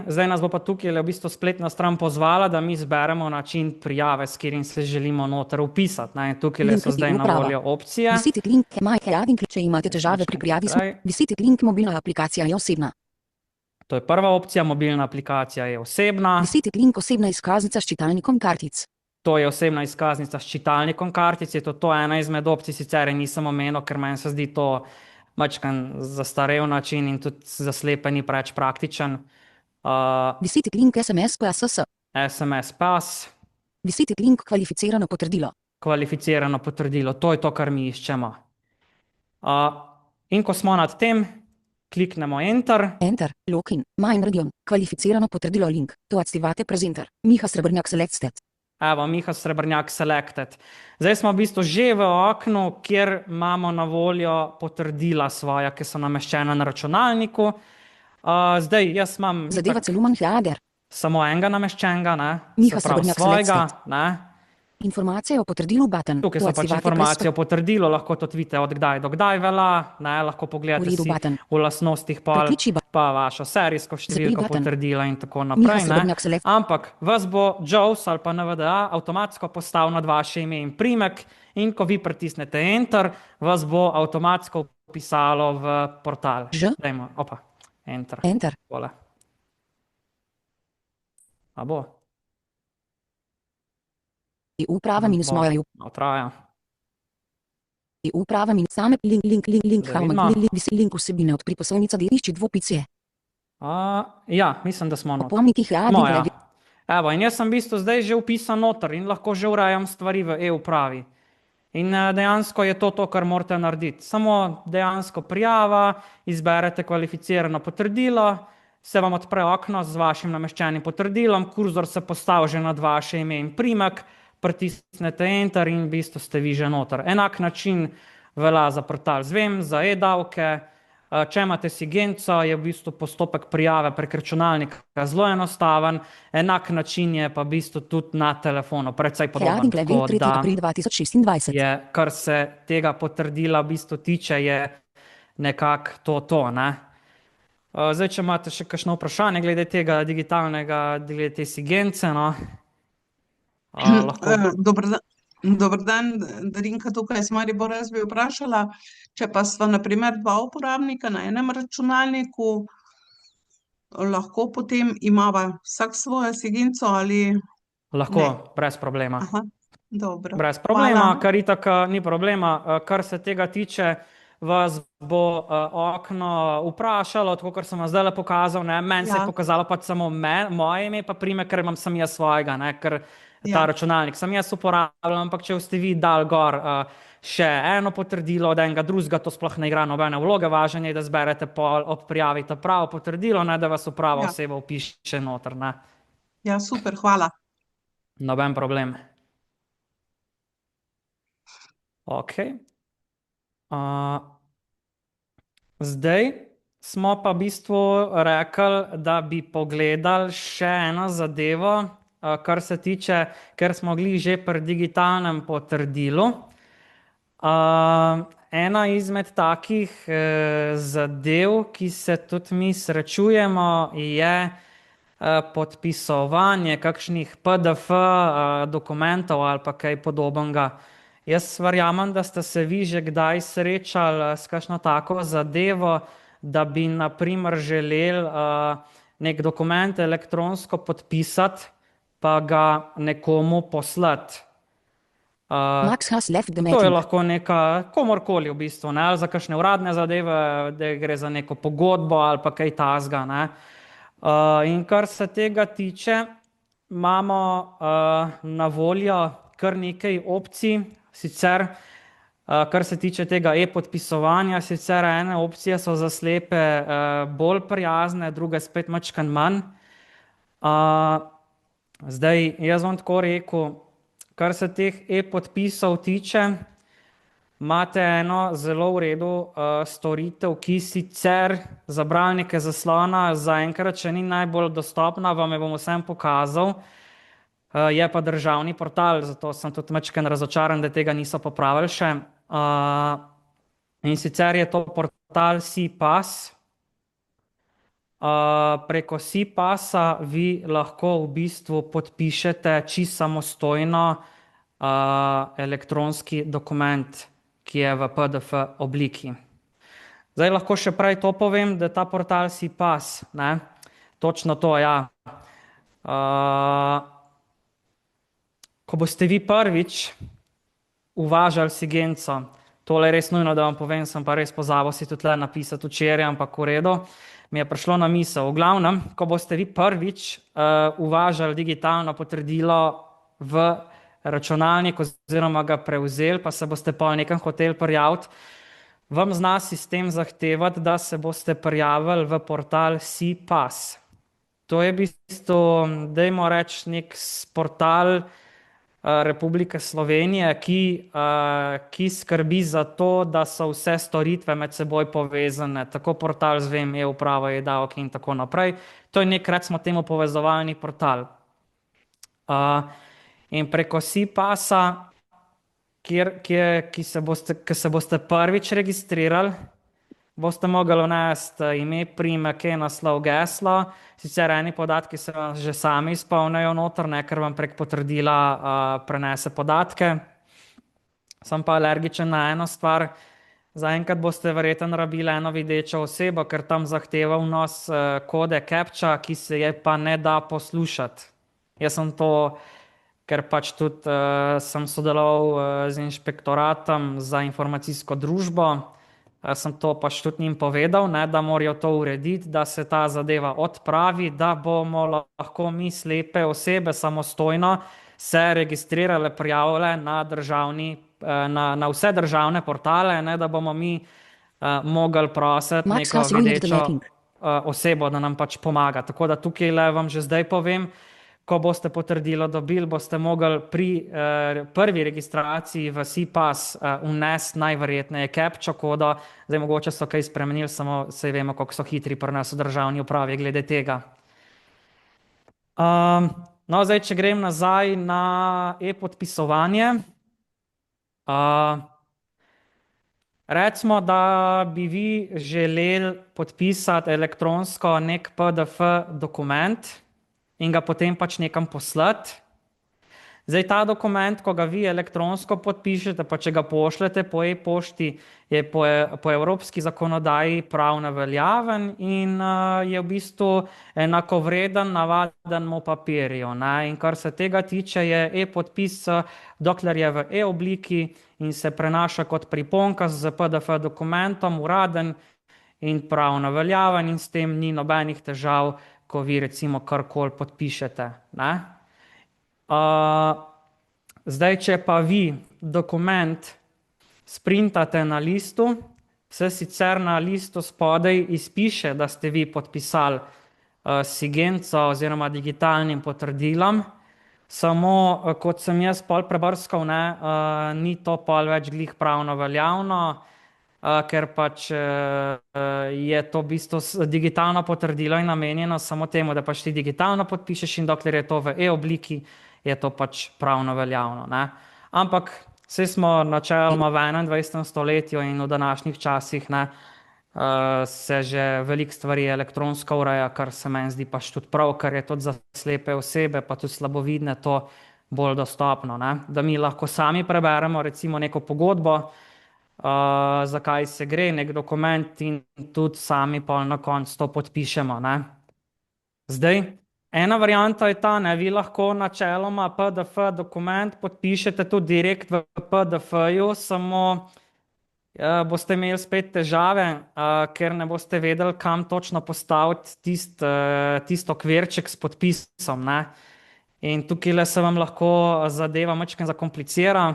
Speaker 2: Zdaj nas bo pa tukaj v bistvu spletna stran pozvala, da mi zberemo način prijave, s katerim se želimo noter vpisati. Tukaj so zdaj na voljo opcije.
Speaker 3: Visitek link če imate težave pri prijavi. Visitek link mobilna aplikacija je osebna.
Speaker 2: To je prva opcija, mobilna aplikacija je osebna.
Speaker 3: Visitek link osebna izkaznica s čitalnikom kartic.
Speaker 2: To je osebna izkaznica s čitalnikom kartic, je to ena izmed opcij, sicer nisem omenil, ker meni se zdi to mačkan zastarel način in tudi za slepe ni preveč praktičen.
Speaker 3: Visitek link SMS PSS.
Speaker 2: SMS PAS.
Speaker 3: Visitek link kvalificirano potrdilo.
Speaker 2: Kvalificirano potrdilo, to je to, kar mi iščemo. In ko smo nad tem, kliknemo Enter.
Speaker 3: Enter, login, main region, kvalificirano potrdilo link. To aktivate prezenter. Miha Srebrnjak select stat.
Speaker 2: Evo, Miha Srebrnjak selected. Zdaj smo v bistvu že v oknu, kjer imamo na voljo potrdila svoja, ki so nameščena na računalniku. Zdaj, jaz imam
Speaker 3: Zadeva
Speaker 2: itak
Speaker 3: Celuman Jager.
Speaker 2: samo enega nameščenega, ne?
Speaker 3: Miha
Speaker 2: Se pravi
Speaker 3: Srebrnjak
Speaker 2: svojega,
Speaker 3: selected.
Speaker 2: ne?
Speaker 3: Informacije o potrdilu button.
Speaker 2: Tukaj so pač informacije o potrdilu, lahko to vidite od kdaj do kdaj velja, ne? Lahko pogledate
Speaker 3: V redu,
Speaker 2: si
Speaker 3: button.
Speaker 2: v lastnostih pol,
Speaker 3: Prekliči
Speaker 2: pa vašo serijsko številko
Speaker 3: button.
Speaker 2: potrdila in tako
Speaker 3: Miha
Speaker 2: naprej, ne?
Speaker 3: Srebrnjak select.
Speaker 2: Ampak vas bo JAWS ali pa NVDA avtomatsko postavil nad vaše ime in priimek in ko vi pritisnete Enter, vas bo avtomatsko vpisalo v portal.
Speaker 3: Ž.
Speaker 2: Dajmo, opa, Enter.
Speaker 3: Enter.
Speaker 2: Tole. A bo?
Speaker 3: Uprava minus
Speaker 2: Bo.
Speaker 3: moja
Speaker 2: Malo traja.
Speaker 3: uprava minus same link
Speaker 2: Da
Speaker 3: how
Speaker 2: vidimo.
Speaker 3: link vsebine od priposlovnica delišči dvopicije.
Speaker 2: Ja, mislim, da smo not.
Speaker 3: Opomnikih
Speaker 2: Moja. Evo, in jaz sem v bistvu zdaj že vpisan noter in lahko že urejam stvari v e-upravi. In dejansko je to, kar morate narediti. Samo dejansko prijava, izberete kvalificirano potrdilo, se vam odpre okno z vašim nameščenim potrdilom, kurzor se postavi že nad vaše ime in priimek, pritisnete Enter in v bistvu ste vi že noter. Enak način velja za portal Zvem, za e-davke. Če imate Sigenco, je v bistvu postopek prijave prek računalnika zelo enostaven, enak način je pa v bistvu tudi na telefonu, precej podoben.
Speaker 3: Hrading level 3.
Speaker 2: da
Speaker 3: april 2026.
Speaker 2: je, kar se tega potrdila v bistvu tiče, je nekako to, ne. Zdaj, če imate še kakšno vprašanje glede tega digitalnega, glede te Sigence, no. Lahko.
Speaker 6: Dober dan, Darinka tukaj iz Maribora. Jaz bi vprašala, če pa sva na primer dva uporabnika na enem računalniku, lahko potem imava vsak svojo Sigenco ali
Speaker 2: Lahko,
Speaker 6: ne.
Speaker 2: brez problema.
Speaker 6: Aha, dobro.
Speaker 2: Brez problema,
Speaker 6: Hvala.
Speaker 2: kar itak ni problema. Kar se tega tiče, vas bo okno vprašalo, tako kot sem vam zdajle pokazal, ne, meni se je
Speaker 6: Ja.
Speaker 2: pokazalo pač samo moje ime pa priimek, ker imam sam jaz svojega, ne, ker ta
Speaker 6: Ja.
Speaker 2: računalnik sem jaz uporabljam, ampak če ste vi dal gor še eno potrdilo od enega drugega, to sploh ne igra nobene vloge, važno je, da zberete pol ob prijavi ta pravo potrdilo, ne, da vas uprava
Speaker 6: Ja.
Speaker 2: oseba vpiše noter, ne.
Speaker 6: Ja, super, hvala.
Speaker 2: Noben problem. Ok. Zdaj smo pa v bistvu rekli, da bi pogledali še eno zadevo, kar se tiče, ker smo bili že pri digitalnem potrdilu. Ena izmed takih zadev, ki se tudi mi srečujemo, je podpisovanje kakšnih PDF dokumentov ali pa kaj podobnega. Jaz verjamem, da ste se vi že kdaj srečali s kakšno tako zadevo, da bi na primer želeli nek dokument elektronsko podpisati, pa ga nekomu poslati.
Speaker 3: Max has left the
Speaker 2: To je
Speaker 3: meeting.
Speaker 2: lahko neka, komorkoli v bistvu, ne, ali za kakšne uradne zadeve, da gre za neko pogodbo ali pa kaj takega, ne. In kar se tega tiče, imamo na voljo kar nekaj opcij, sicer kar se tiče tega e-podpisovanja, sicer ene opcije so za slepe bolj prijazne, druge spet majčkeno manj. Zdaj, jaz bom tako rekel, kar se teh e-podpisov tiče, imate eno zelo v redu storitev, ki sicer za bralnike zaslona zaenkrat še ni najbolj dostopna, vam jo bom vsem pokazal. Je pa državni portal, zato sem tudi majčkeno razočaran, da tega niso popravili še. In sicer je to portal SeaPass. Preko SeaPassa vi lahko v bistvu podpišete čisto samostojno elektronski dokument, ki je v PDF obliki. Zdaj lahko še prej to povem, da ta portal SeaPass, ne, točno to, ja. Ko boste vi prvič uvažali Sigenco, tole je res nujno, da vam povem, sem pa res pozabil si tudi napisati včeraj, ampak v redu, mi je prišlo na misel. V glavnem, ko boste vi prvič uvažali digitalno potrdilo v računalnik oziroma ga prevzeli, pa se boste pa nekam hoteli prijaviti, vam zna sistem zahtevati, da se boste prijavili v portal SeaPass. To je v bistvu, dajmo reči, nek portal Republike Slovenije, ki skrbi za to, da so vse storitve med seboj povezane, tako portal Zvem, e-uprava, e-davki in tako naprej. To je nek, recimo temu, povezovalni portal. In preko SIPAS-a, ki se boste prvič registrirali, boste mogli vnesti ime, priimek, naslov, geslo. Sicer eni podatki se vam že sami izpolnijo noter, ker vam prek potrdila prenese podatke. Sem pa alergičen na eno stvar. Zaenkrat boste verjetno rabili eno videčo osebo, ker tam zahteva vnos kode CAPTCHA, ki se je pa ne da poslušati. Jaz sem to, ker pač tudi sem sodeloval z inšpektoratom za informacijsko družbo, sem to pač tudi njim povedal, da morajo to urediti, da se ta zadeva odpravi, da bomo lahko mi slepe osebe samostojno se registrirale, prijavile na vse državne portale, da bomo mi mogli prositi neko videčo osebo, da nam pač pomaga. Tako da tukaj vam že zdaj povem, ko boste potrdilo dobili, boste mogli pri prvi registraciji v SIPAS vnesti najverjetneje CAPTCHA kodo. Zdaj mogoče so kaj spremenili, samo saj vemo, koliko so hitri pri nas v državni upravi glede tega. No, zdaj, če grem nazaj na e-podpisovanje. Recimo, da bi vi želeli podpisati elektronsko nek PDF dokument in ga potem pač nekam poslati. Zdaj, ta dokument, ko ga vi elektronsko podpišete, pa če ga pošljete po e-pošti, je po evropski zakonodaji pravno veljaven in je v bistvu enakovreden navadnemu papirju. In kar se tega tiče, je e-podpis, dokler je v e-obliki in se prenaša kot priponka z PDF dokumentom, uraden in pravno veljaven in s tem ni nobenih težav, ko vi recimo karkoli podpišete. Zdaj, če pa vi dokument sprintate na listu, se sicer na listu spodaj izpiše, da ste vi podpisali SIGENCO oziroma digitalnim potrdilom, samo kot sem jaz pol prebrskal, ni to pol več glih pravno veljavno, ker pač je to v bistvu digitalno potrdilo in namenjeno samo temu, da pač ti digitalno podpišeš in dokler je to v e-obliki, je to pač pravno veljavno. Ampak saj smo načeloma v 21. stoletju in v današnjih časih se že veliko stvari elektronsko ureja, kar se meni zdi pač tudi prav, ker je tudi za slepe osebe, pa tudi slabovidne to bolj dostopno. Da mi lahko sami preberemo recimo neko pogodbo, zakaj se gre, nek dokument in tudi sami pol na koncu to podpišemo. Zdaj, ena varianta je ta, vi lahko načeloma PDF dokument podpišete tudi direkt v PDF-ju, samo boste imeli spet težave, ker ne boste vedeli, kam točno postaviti tisto okvirček s podpisom. In tukaj se vam lahko zadeva majčkeno zakomplicira,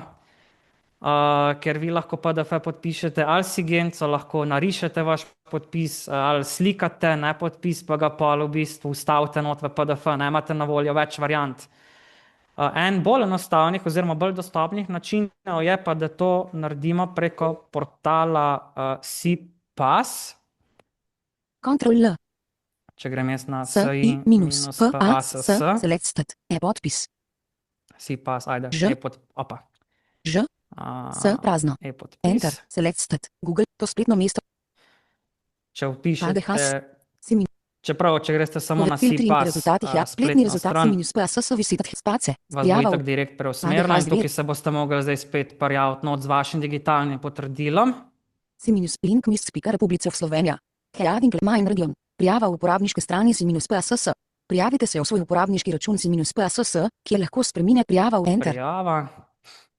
Speaker 2: ker vi lahko PDF podpišete ali SIGENCO, lahko narišete vaš podpis ali slikate podpis, pa ga pol v bistvu vstavite not v PDF, imate na voljo več variant. En bolj enostavnih oziroma bolj dostopnih načinov je pa, da to naredimo preko portala SIPAS.
Speaker 3: Ctrl-L.
Speaker 2: Če grem jaz na
Speaker 3: SI-PAS, selected, e-podpis.
Speaker 2: SIPAS, ajde, opa.
Speaker 3: Ž, S, prazno. Enter, selected, Google, to spletno mesto.
Speaker 2: Če vpišete, čeprav, če greste samo na SIPAS
Speaker 3: spletni rezultat SIMINUS-PAS visetat space.
Speaker 2: Vas bo itak direkt preusmerila in tukaj se boste mogli zdaj spet prijaviti not z vašim digitalnim potrdilom.
Speaker 3: SIMINUS-Link Mist-Spika Republice v Slovenija. Heading Main Region. Prijava v uporabniške strani SIMINUS-PAS. Prijavite se v svoj uporabniški račun SIMINUS-PAS, kjer lahko spreminja prijava v Enter.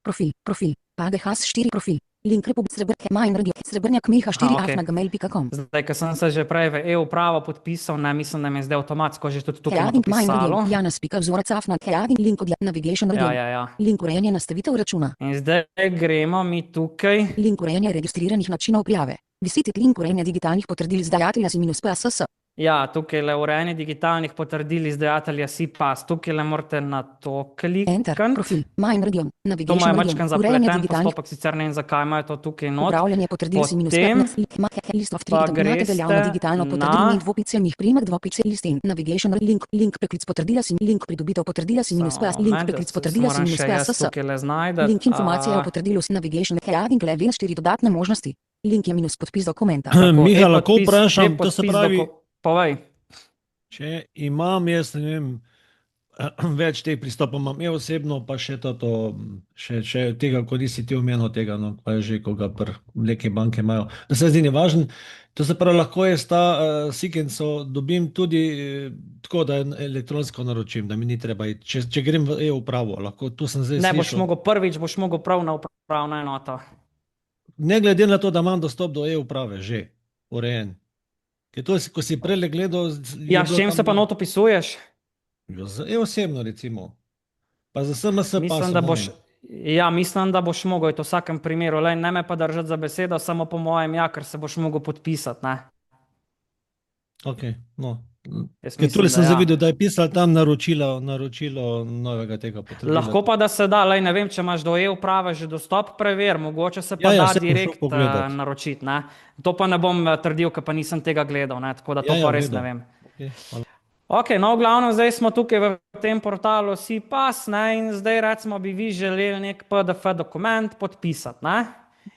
Speaker 3: Profil, PADHAS 4 profil, link Republike Srebrnjak Main Radio, Srebrnjak Miha 4@gmail.com.
Speaker 2: Zdaj, ker sem se že prej v e-upravo podpisal, mislim, da mi je zdaj avtomatsko že tudi tukaj
Speaker 3: Heading Main
Speaker 2: napisalo.
Speaker 3: Radio, Janas.vzorec-afna, heading link od Navigation Radio, link urejanje nastavitev računa.
Speaker 2: In zdaj gremo mi tukaj.
Speaker 3: Link urejanje registriranih načinov prijave, visit link urejanje digitalnih potrdil izdajatelja SIMINUS-PAS.
Speaker 2: Ja, tukaj le urejanje digitalnih potrdil izdajatelja SIPAS. Tukaj le morate na to
Speaker 3: Enter,
Speaker 2: klikniti.
Speaker 3: profil, Mine Region,
Speaker 2: To
Speaker 3: Navigation
Speaker 2: imajo
Speaker 3: Region,
Speaker 2: mačkan
Speaker 3: urejanje
Speaker 2: zapleten
Speaker 3: digitalnih
Speaker 2: postopek, sicer ne vem, zakaj imajo to tukaj not.
Speaker 3: upravljanje potrdil si minus
Speaker 2: Potem
Speaker 3: 15, list of
Speaker 2: pa
Speaker 3: 3, imate veljavno
Speaker 2: greste
Speaker 3: digitalno potrdil,
Speaker 2: na-
Speaker 3: ni dvopicelnih primek, dvopicel listin, Navigation link preklic potrdila si, link pridobitev potrdila si minus
Speaker 2: Samo
Speaker 3: PS, link
Speaker 2: moment,
Speaker 3: preklic
Speaker 2: da se
Speaker 3: potrdila si
Speaker 2: moram
Speaker 3: minus
Speaker 2: še jaz
Speaker 3: PSS,
Speaker 2: tukaj le znajdet.
Speaker 3: link informacija o potrdilu si Navigation, Heading Level 4 dodatne možnosti, link je minus podpis dokumenta.
Speaker 5: Miha, lahko vprašam, to se pravi,
Speaker 2: Povej.
Speaker 5: če imam, jaz ne vem, več teh pristopov imam, jaz osebno pa še še tega, ko nisi ti omenil tega, no, pa je že, koga neke banke imajo. Da se zdi nevažen, to se pravi, lahko jaz ta Sikenco dobim tudi tako, da elektronsko naročim, da mi ni treba iti, če grem v e-upravo, lahko, tu sem zdaj
Speaker 2: Ne boš
Speaker 5: slišal.
Speaker 2: mogel prvič, boš mogel prav na upravno enoto.
Speaker 5: Ne glede na to, da imam dostop do e-uprave, že urejen. Ker to, ko si prele gledal...
Speaker 2: Ja, s čim se pa not opisuješ?
Speaker 5: Z e-osebno, recimo. Pa za SMS
Speaker 2: Mislim, da boš, mislim, da boš mogel iti v vsakem primeru. Lej, ne me pa držati za besedo, samo po mojem, ja, ker se boš mogel podpisati, ne?
Speaker 5: Ok, no.
Speaker 2: Jaz
Speaker 5: Ker
Speaker 2: mislim,
Speaker 5: tule sem
Speaker 2: da ja.
Speaker 5: zavidel, da je pisal tam naročilo novega tega potrdila.
Speaker 2: Lahko pa, da se da, lej, ne vem, če imaš do e-uprave že dostop, preveri, mogoče se pa
Speaker 5: Ja,
Speaker 2: da
Speaker 5: saj bom šel
Speaker 2: direkt
Speaker 5: pogledat.
Speaker 2: naročiti, ne? To pa ne bom trdil, ker pa nisem tega gledal, ne? Tako da to
Speaker 5: Ja,
Speaker 2: pa res
Speaker 5: v redu.
Speaker 2: ne vem.
Speaker 5: Okay, hvala.
Speaker 2: Ok, no, v glavnem, zdaj smo tukaj v tem portalu SIPAS, ne, in zdaj recimo bi vi želeli nek PDF dokument podpisati, ne,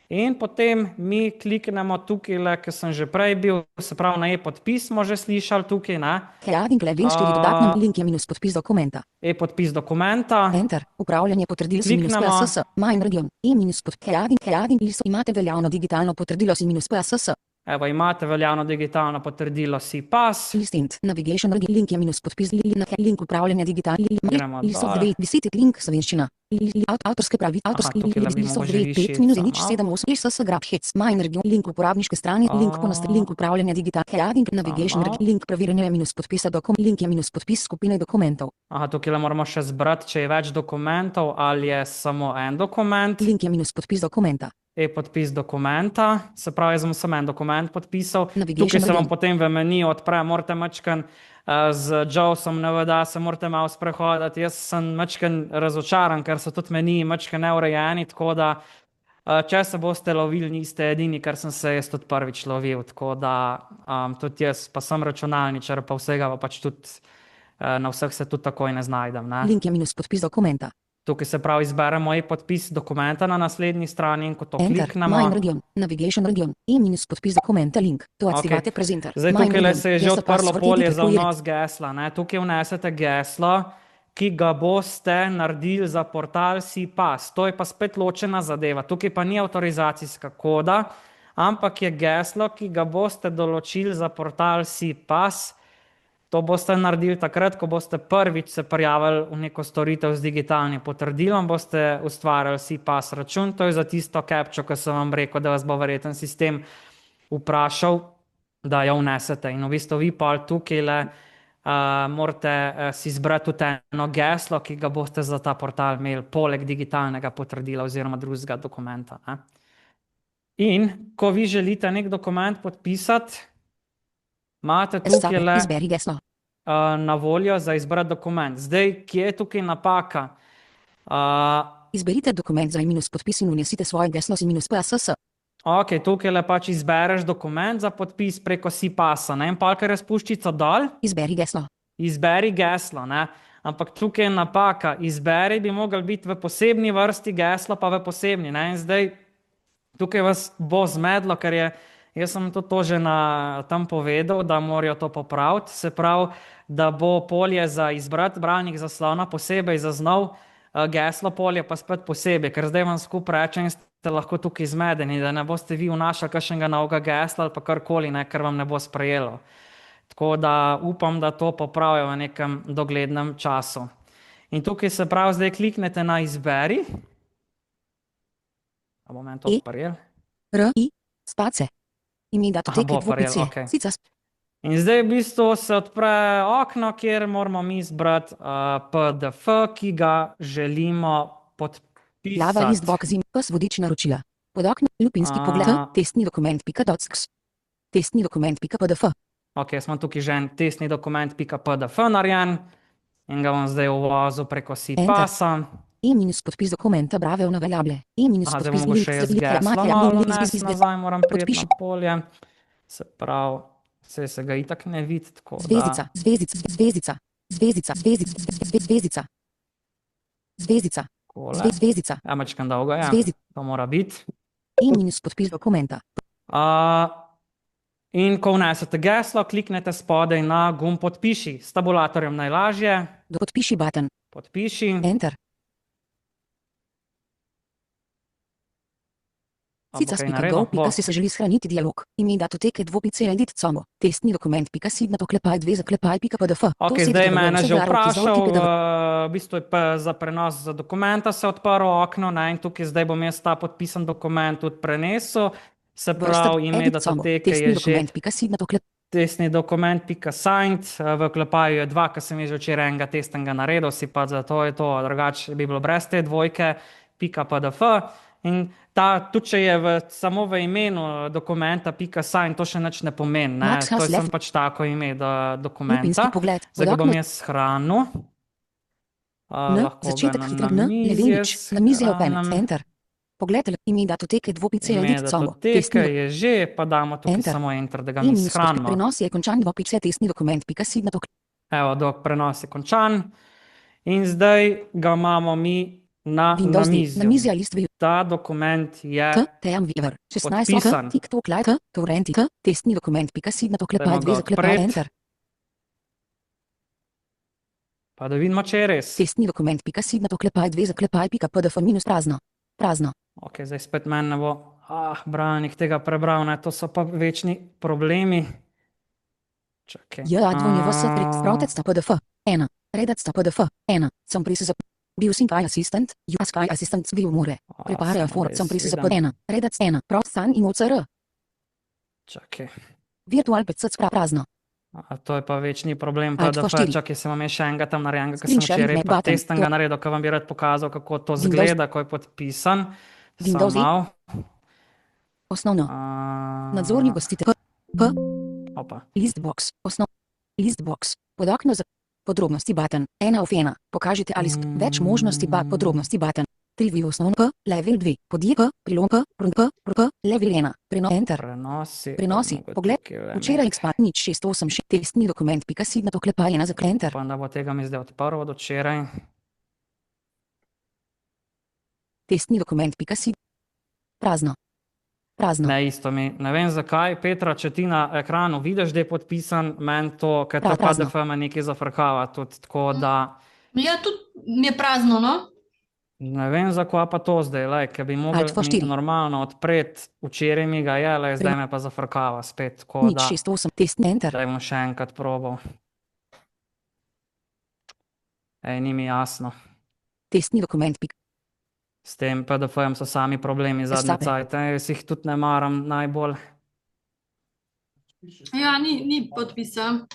Speaker 2: in potem mi kliknemo tukaj, ker sem že prej bil, se pravi na e-podpis smo že slišali tukaj, ne.
Speaker 3: Heading Level 4 dodatne, link je minus podpis dokumenta.
Speaker 2: E-podpis dokumenta.
Speaker 3: Enter, upravljanje potrdil si minus
Speaker 2: Kliknemo.
Speaker 3: PSS, Mine Region, minus pod Heading list, imate veljavno digitalno potrdilo si minus PSS,
Speaker 2: Evo, imate veljavno digitalno potrdilo SIPAS.
Speaker 3: Listing, Navigation Region, link je minus podpis, link upravljanja digitalnih,
Speaker 2: Gremo
Speaker 3: list of
Speaker 2: dole.
Speaker 3: 2, visit link, slovenščina, avtorske pravi, avtorski
Speaker 2: tukaj le bi
Speaker 3: list of
Speaker 2: mogli
Speaker 3: 2,
Speaker 2: višji
Speaker 3: 5 minus
Speaker 2: samo.
Speaker 3: 0, 7, 8, SS grab hits, Mine Region, link uporabniške strani, link link upravljanja digitalnih, Heading, Navigation
Speaker 2: Aha.
Speaker 3: Region, link preverjanja je minus podpisa link je minus podpis skupine dokumentov,
Speaker 2: Aha, tukaj le moramo še zbrati, če je več dokumentov ali je samo en dokument.
Speaker 3: link je minus podpis dokumenta.
Speaker 2: E-podpis dokumenta, se pravi, jaz bom samo en dokument podpisal.
Speaker 3: Navigation
Speaker 2: Tukaj se vam
Speaker 3: region.
Speaker 2: potem v meniju odpre, morate mačken z JAWSom NVDA, se morate malo sprehoditi. Jaz sem mačken razočaran, ker so tudi meniji mačken neurejeni, tako da če se boste lovili, niste edini, ker sem se jaz tudi prvič lovil, tako da tudi jaz pa sem računalničar, pa vsega pa pač tudi na vseh se tudi takoj ne znajdem, ne.
Speaker 3: Link je minus podpis dokumenta.
Speaker 2: Tukaj se pravi izberemo e-podpis dokumenta na naslednji strani in ko to
Speaker 3: Enter,
Speaker 2: kliknemo.
Speaker 3: Mine Region, Navigation Region, minus podpis dokumenta link. To activate presenter.
Speaker 2: Zdaj
Speaker 3: Mine
Speaker 2: tukaj
Speaker 3: Region,
Speaker 2: se je že
Speaker 3: jaz
Speaker 2: odprlo
Speaker 3: password
Speaker 2: polje
Speaker 3: edit
Speaker 2: za
Speaker 3: required.
Speaker 2: vnos gesla, ne. Tukaj vnesete geslo, ki ga boste naredili za portal SIPAS. To je pa spet ločena zadeva. Tukaj pa ni avtorizacijska koda, ampak je geslo, ki ga boste določili za portal SIPAS. To boste naredili takrat, ko boste prvič se prijavili v neko storitev z digitalnim potrdilom, boste ustvarjali SIPAS račun, to je za tisto captcho, ki sem vam rekel, da vas bo verjeten sistem vprašal, da jo vnesete. In v bistvu vi pa tukaj morate si izbrati tudi eno geslo, ki ga boste za ta portal imeli, poleg digitalnega potrdila oziroma drugega dokumenta, ne. In ko vi želite nek dokument podpisati, imate tukaj
Speaker 3: Izberi geslo.
Speaker 2: na voljo za izbrati dokument. Zdaj, kje je tukaj napaka?
Speaker 3: Izberite dokument za minus podpis in vnesite svoje geslo si minus PSS.
Speaker 2: Ok, tukaj pač izbereš dokument za podpis preko SIPAS-a, ne, in pa kar je spuščica dol,
Speaker 3: Izberi geslo.
Speaker 2: izberi geslo, ne, ampak tukaj je napaka, izberi bi mogel biti v posebni vrsti geslo, pa v posebni, ne, in zdaj tukaj vas bo zmedlo, ker je, jaz sem tudi to že tam povedal, da morajo to popraviti, se pravi, da bo polje za izbrati bralnik zaslona posebej zaznal, geslo polje pa spet posebej, ker zdaj vam skupaj rečem in ste lahko tukaj zmedeni, da ne boste vi vnašali kakšnega novega gesla ali pa karkoli, ne, ker vam ne bo sprejelo. Tako da upam, da to popravijo v nekem doglednem času. In tukaj se pravi, zdaj kliknete na izberi. A bom en to odprl.
Speaker 3: R-I, space. Ime datoteke
Speaker 2: bo
Speaker 3: dvopice.
Speaker 2: verjel, okej.
Speaker 3: Sica
Speaker 2: In zdaj v bistvu se odpre okno, kjer moramo mi izbrati PDF, ki ga želimo
Speaker 3: Java list
Speaker 2: podpisati.
Speaker 3: dokazim, pes vodič naročila. Pod okno, lupinski pogled, testni dokument.docs. Testni dokument.pdf.
Speaker 2: Ok, jaz imam tukaj že en testni dokument.pdf narejen in ga bom zdaj uvozil preko SIPAS-a.
Speaker 3: E-podpis dokumenta brave uveljable.
Speaker 2: Aha, zdaj bom mogel še jaz geslo malo vnesti nazaj, moram priti na polje. Se pravi, se ga itak ne vidi, tako da...
Speaker 3: Zvezdica, zvezdica, zvezdica, zvezdica, zvezdica, zvezdica, zvezdica.
Speaker 2: Ja, mačkam dolgo je, to mora biti.
Speaker 3: Podpis dokumenta.
Speaker 2: In ko vnesete geslo, kliknete spodaj na gumb podpiši. S tabulatorjem najlažje.
Speaker 3: Podpiši button.
Speaker 2: Podpiši.
Speaker 3: Enter. Cica.go.si se želi shraniti dialog. Ime datoteke dvopice edit combo. Testni dokument.si /klepaj 2 /klepaj.pdf.
Speaker 2: Ok, zdaj mene že vprašal, v bistvu je pa za prenos za dokumenta se odprlo okno, ne, in tukaj zdaj bom jaz ta podpisan dokument tudi prenesel. Se pravi, ime datoteke je že testni dokument.signed, v klepaju je 2, ker sem že včeraj enega testnega naredil, si pa zato je to, drugače bi bilo brez te dvojke, .pdf. In tudi če je samo v imenu dokumenta .sign, to še nič ne pomeni, ne? To je sem pač tako ime dokumenta. Zdaj ga bom jaz shranil. Lahko ga na mizje shranim.
Speaker 3: Pogled, ime datoteke dvopice edit combo.
Speaker 2: Ime datoteke je že, pa damo tukaj samo enter, da ga mi shranimo.
Speaker 3: Prenos je končan dvopice testni dokument.si
Speaker 2: Evo, dok prenos je končan. In zdaj ga imamo mi na mizju. Ta dokument je podpisan.
Speaker 3: TikTok like, torrenti, testni dokument.si /klepaj 2
Speaker 2: Pa da vidimo, če je res.
Speaker 3: Testni dokument.si /klepaj 2 /klepaj.pdf -prazno. Prazno.
Speaker 2: Ok, zdaj spet meni ne bo bralnik tega prebral, ne, to so pa večni problemi. Čakaj.
Speaker 3: pdf 1, redec.pdf 1, sem prisi bil Sky Assistant, Sky Assistant bil more. Preparajo for, sem prisi za 1, redec 1, san in OCR.
Speaker 2: Čakaj.
Speaker 3: Virtual PC prazno.
Speaker 2: To je pa večni problem, pdf, čakaj, se vam je še enega tam narejenega, ker sem včeraj pa testnega naredil, ker vam bi rad pokazal, kako to zgleda, ko je podpisan. Samo
Speaker 3: Osnovno. Nadzorni gostitelj. Listbox. Listbox. Pod okno za podrobnosti button. 1 of 1. Pokažite ali več možnosti podrobnosti button. 3 v osnovno P, level 2. Podje P, prilom P, level 1. Enter. Prenosi. Pogled. Včeraj expand nič 686 testni dokument.si /klepaj 1 enter.
Speaker 2: Pa da bo tega mi zdaj odprl od včeraj.
Speaker 3: Testni dokument.si prazno. Prazno.
Speaker 2: Ne, isto mi. Ne vem zakaj, Petra, če ti na ekranu vidiš, da je podpisan, meni to, ker to pdf me nekaj zafrkava, tudi tako da...
Speaker 1: Ja, tudi mi je prazno, no?
Speaker 2: Ne vem, zakaj pa to zdaj, ker bi mogel normalno odpreti, včeraj mi ga je, zdaj me pa zafrkava spet, tako da...
Speaker 3: Nič 608 testni enter.
Speaker 2: Zdaj bom še enkrat probal. Ni mi jasno.
Speaker 3: Testni dokument.
Speaker 2: S tem pdf-jem so sami problemi zadnje cajte, jaz jih tudi ne maram najbolj.
Speaker 1: Ja, ni podpisa.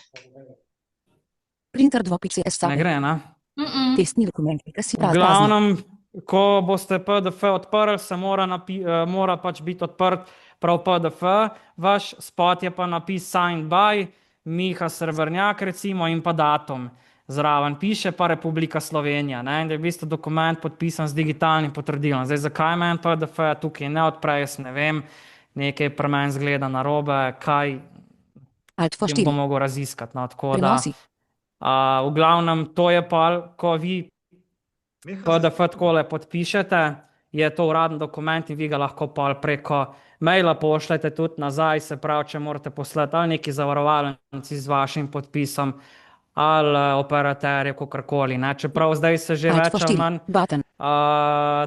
Speaker 3: Printer dvopice SAP.
Speaker 2: Ne gre, ne?
Speaker 3: Testni dokument, si
Speaker 2: prazno. V glavnem, ko boste pdf odprli, se mora pač biti odprt prav pdf, vaš spot je pa napis signed by, Miha Srebrnjak recimo in pa datum. Zraven piše pa Republika Slovenija, ne, in da je v bistvu dokument podpisan z digitalnim potrdilom. Zdaj, zakaj meni pdf tukaj ne odpre, jaz ne vem, nekaj pri meni zgleda narobe, kaj bom mogel raziskati, no, tako da... V glavnem, to je pa, ko vi pdf takole podpišete, je to uraden dokument in vi ga lahko pa preko maila pošljete tudi nazaj, se pravi, če morate poslati ali neki zavarovalnici z vašim podpisom, ali operaterje, kakorkoli, ne. Čeprav zdaj se že več ali manj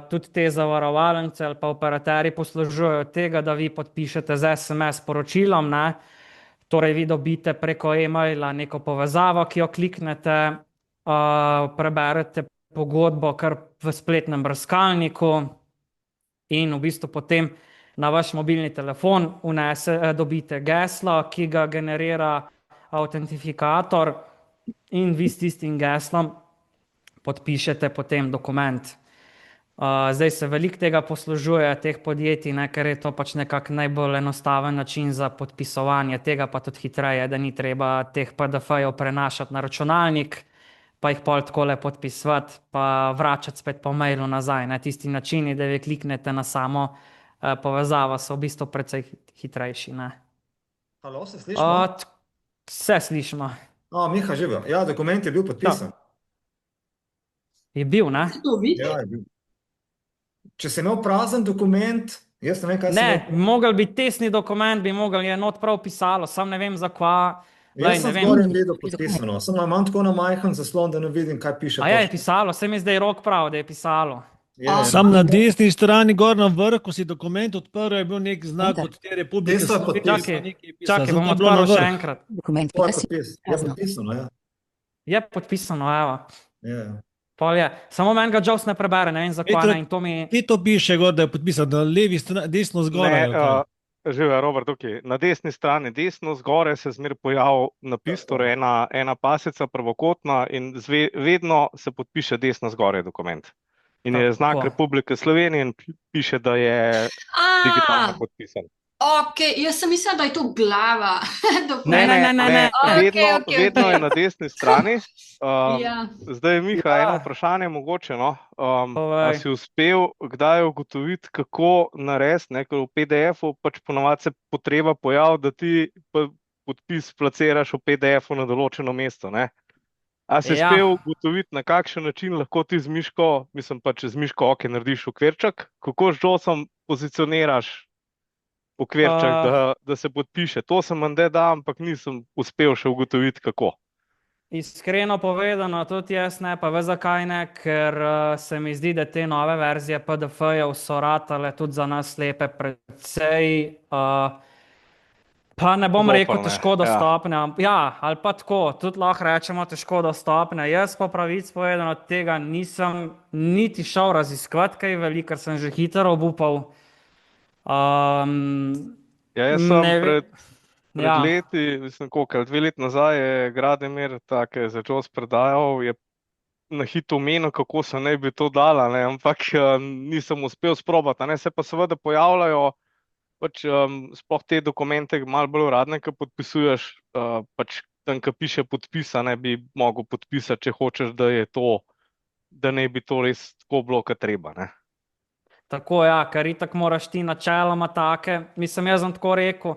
Speaker 2: tudi te zavarovalnice ali pa operaterji poslužujejo tega, da vi podpišete z SMS poročilom, ne. Torej, vi dobite preko e-maila neko povezavo, ki jo kliknete, preberete pogodbo kar v spletnem brskalniku in v bistvu potem na vaš mobilni telefon dobite geslo, ki ga generira autentifikator in vi s tistim geslom podpišete potem dokument. Zdaj se veliko tega poslužuje, teh podjetij, ne, ker je to pač nekako najbolj enostaven način za podpisovanje tega, pa tudi hitreje, da ni treba teh PDF-jev prenašati na računalnik, pa jih pol takole podpisovati, pa vračati spet po mailu nazaj. Ne. Tisti načini, da vi kliknete na samo povezavo, so v bistvu precej hitrejši. Ne.
Speaker 7: Halo, se slišimo?
Speaker 2: Vse slišimo.
Speaker 7: Miha, živijo. Ja, dokument je bil podpisan.
Speaker 2: Je bil, ne?
Speaker 1: To vidi?
Speaker 7: Ja, je bil. Če si imel prazen dokument, jaz ne vem, kaj si
Speaker 2: Ne,
Speaker 7: imel.
Speaker 2: mogel biti tesni dokument, bi mogel, je not prav pisalo, sam ne vem za kva.
Speaker 7: Jaz sem zgoraj videl podpisano. Sem imam tako na majhen zaslon, da ne vidim, kaj piše.
Speaker 2: A je pisalo, se mi zdaj rok prav, da je pisalo.
Speaker 5: Sam na desni strani, gor na vrhu, si dokument odprl, je bil nek znak od te republike.
Speaker 7: Tisto je podpis.
Speaker 2: Čakaj, bom odprl še enkrat.
Speaker 3: Dokument,
Speaker 7: To je
Speaker 3: pika si.
Speaker 7: podpis. Je podpisano, ja.
Speaker 2: Je podpisano, evo.
Speaker 7: Ja.
Speaker 2: Pol je. Samo meni ga Jaws ne prebere, ne vem za kva, ne, in to mi...
Speaker 5: Kje to piše, gor, da je podpisan? Na levi strani, desno zgoraj.
Speaker 8: Živijo, Robert, tukaj. Na desni strani, desno zgoraj se zmer pojavi napis, torej ena pasica pravokotna in vedno se podpiše desno zgoraj dokument. In je znak Republike Slovenije in piše, da je digitalno podpisan.
Speaker 1: Ok, jaz sem mislila, da je to glava.
Speaker 2: Ne.
Speaker 8: Vedno je na desni strani.
Speaker 1: Ja.
Speaker 8: Zdaj, Miha, eno vprašanje mogoče, no. A si uspel kdaj ugotoviti, kako narediti, ker v PDF-u pač ponovadi se potreba pojavi, da ti podpis placiraš v PDF-u na določeno mesto, ne? A si uspel ugotoviti, na kakšen način lahko ti z miško, mislim pač z miško okej narediš okvirček, kako z JAWSom pozicioniraš okvirček, da se podpiše. To sem menda da, ampak nisem uspel še ugotoviti, kako.
Speaker 2: Iskreno povedano, tudi jaz ne, pa veš zakaj ne, ker se mi zdi, da te nove verzije PDF-jev so ratale tudi za nas slepe precej, pa ne bom rekel težko dostopne, ali pa tako, tudi lahko rečemo težko dostopne. Jaz po pravici povedano tega nisem niti šel raziskovati kaj veliko, ker sem že hitro obupal.
Speaker 8: Jaz sem pred leti, mislim, koliko, 2 leti nazaj je Gradimir take za JAWS predajal, je na hitro omenil, kako se naj bi to dala, ne, ampak nisem uspel sprobati, ne, se pa seveda pojavljajo pač sploh te dokumente malo bolj uradne, ko podpisuješ, pač tam, ko piše podpisa, ne bi mogel podpisati, če hočeš, da je to, da ne bi to res tako bilo, kot treba, ne.
Speaker 2: Tako, ja, ker itak moraš ti načeloma take, mislim, jaz sem tako rekel,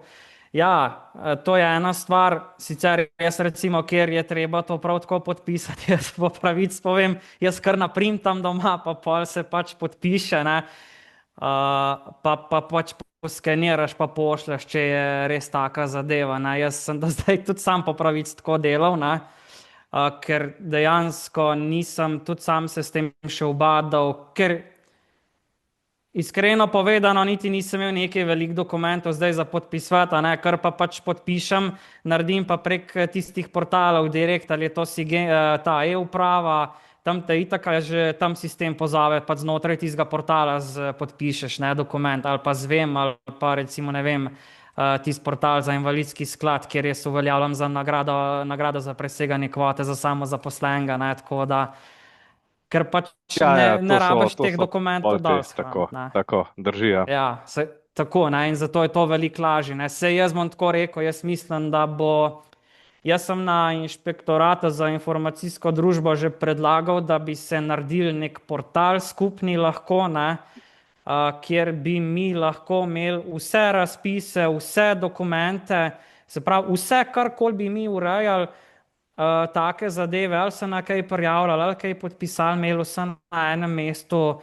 Speaker 2: to je ena stvar, sicer jaz recimo, kjer je treba to prav tako podpisati, jaz po pravici povem, jaz kar naprintam doma, pa pol se pač podpiše, ne, pa pač poskeniraš, pa pošleš, če je res taka zadeva, ne, jaz sem do zdaj tudi sam po pravici tako delal, ne, ker dejansko nisem, tudi sam se s tem še ubadal, ker iskreno povedano, niti nisem imel nekaj velik dokumentov zdaj za podpisovati, kar pa pač podpišem, naredim pa prek tistih portalov direkt, ali je to ta e-uprava, tam te itak že tam sistem pozove, pa znotraj tistega portala podpišeš dokument, ali pa zvem, ali pa recimo, ne vem, tisti portal za invalidski sklad, kjer jaz uveljavljam za nagrado za preseganje kvote za samozaposlenega, tako da ker pač ne rabiš teh dokumentov doskrat.
Speaker 8: Tako, drži, ja.
Speaker 2: Ja, tako, in zato je to veliko lažje. Saj jaz bom tako rekel, jaz mislim, da bo, jaz sem na Inšpektoratu za informacijsko družbo že predlagal, da bi se naredil nek portal skupni lahko, kjer bi mi lahko imeli vse razpise, vse dokumente, se pravi vse, karkoli bi mi urejali, take zadeve, ali se na kaj prijavljali, ali kaj podpisali, imeli vse na enem mestu,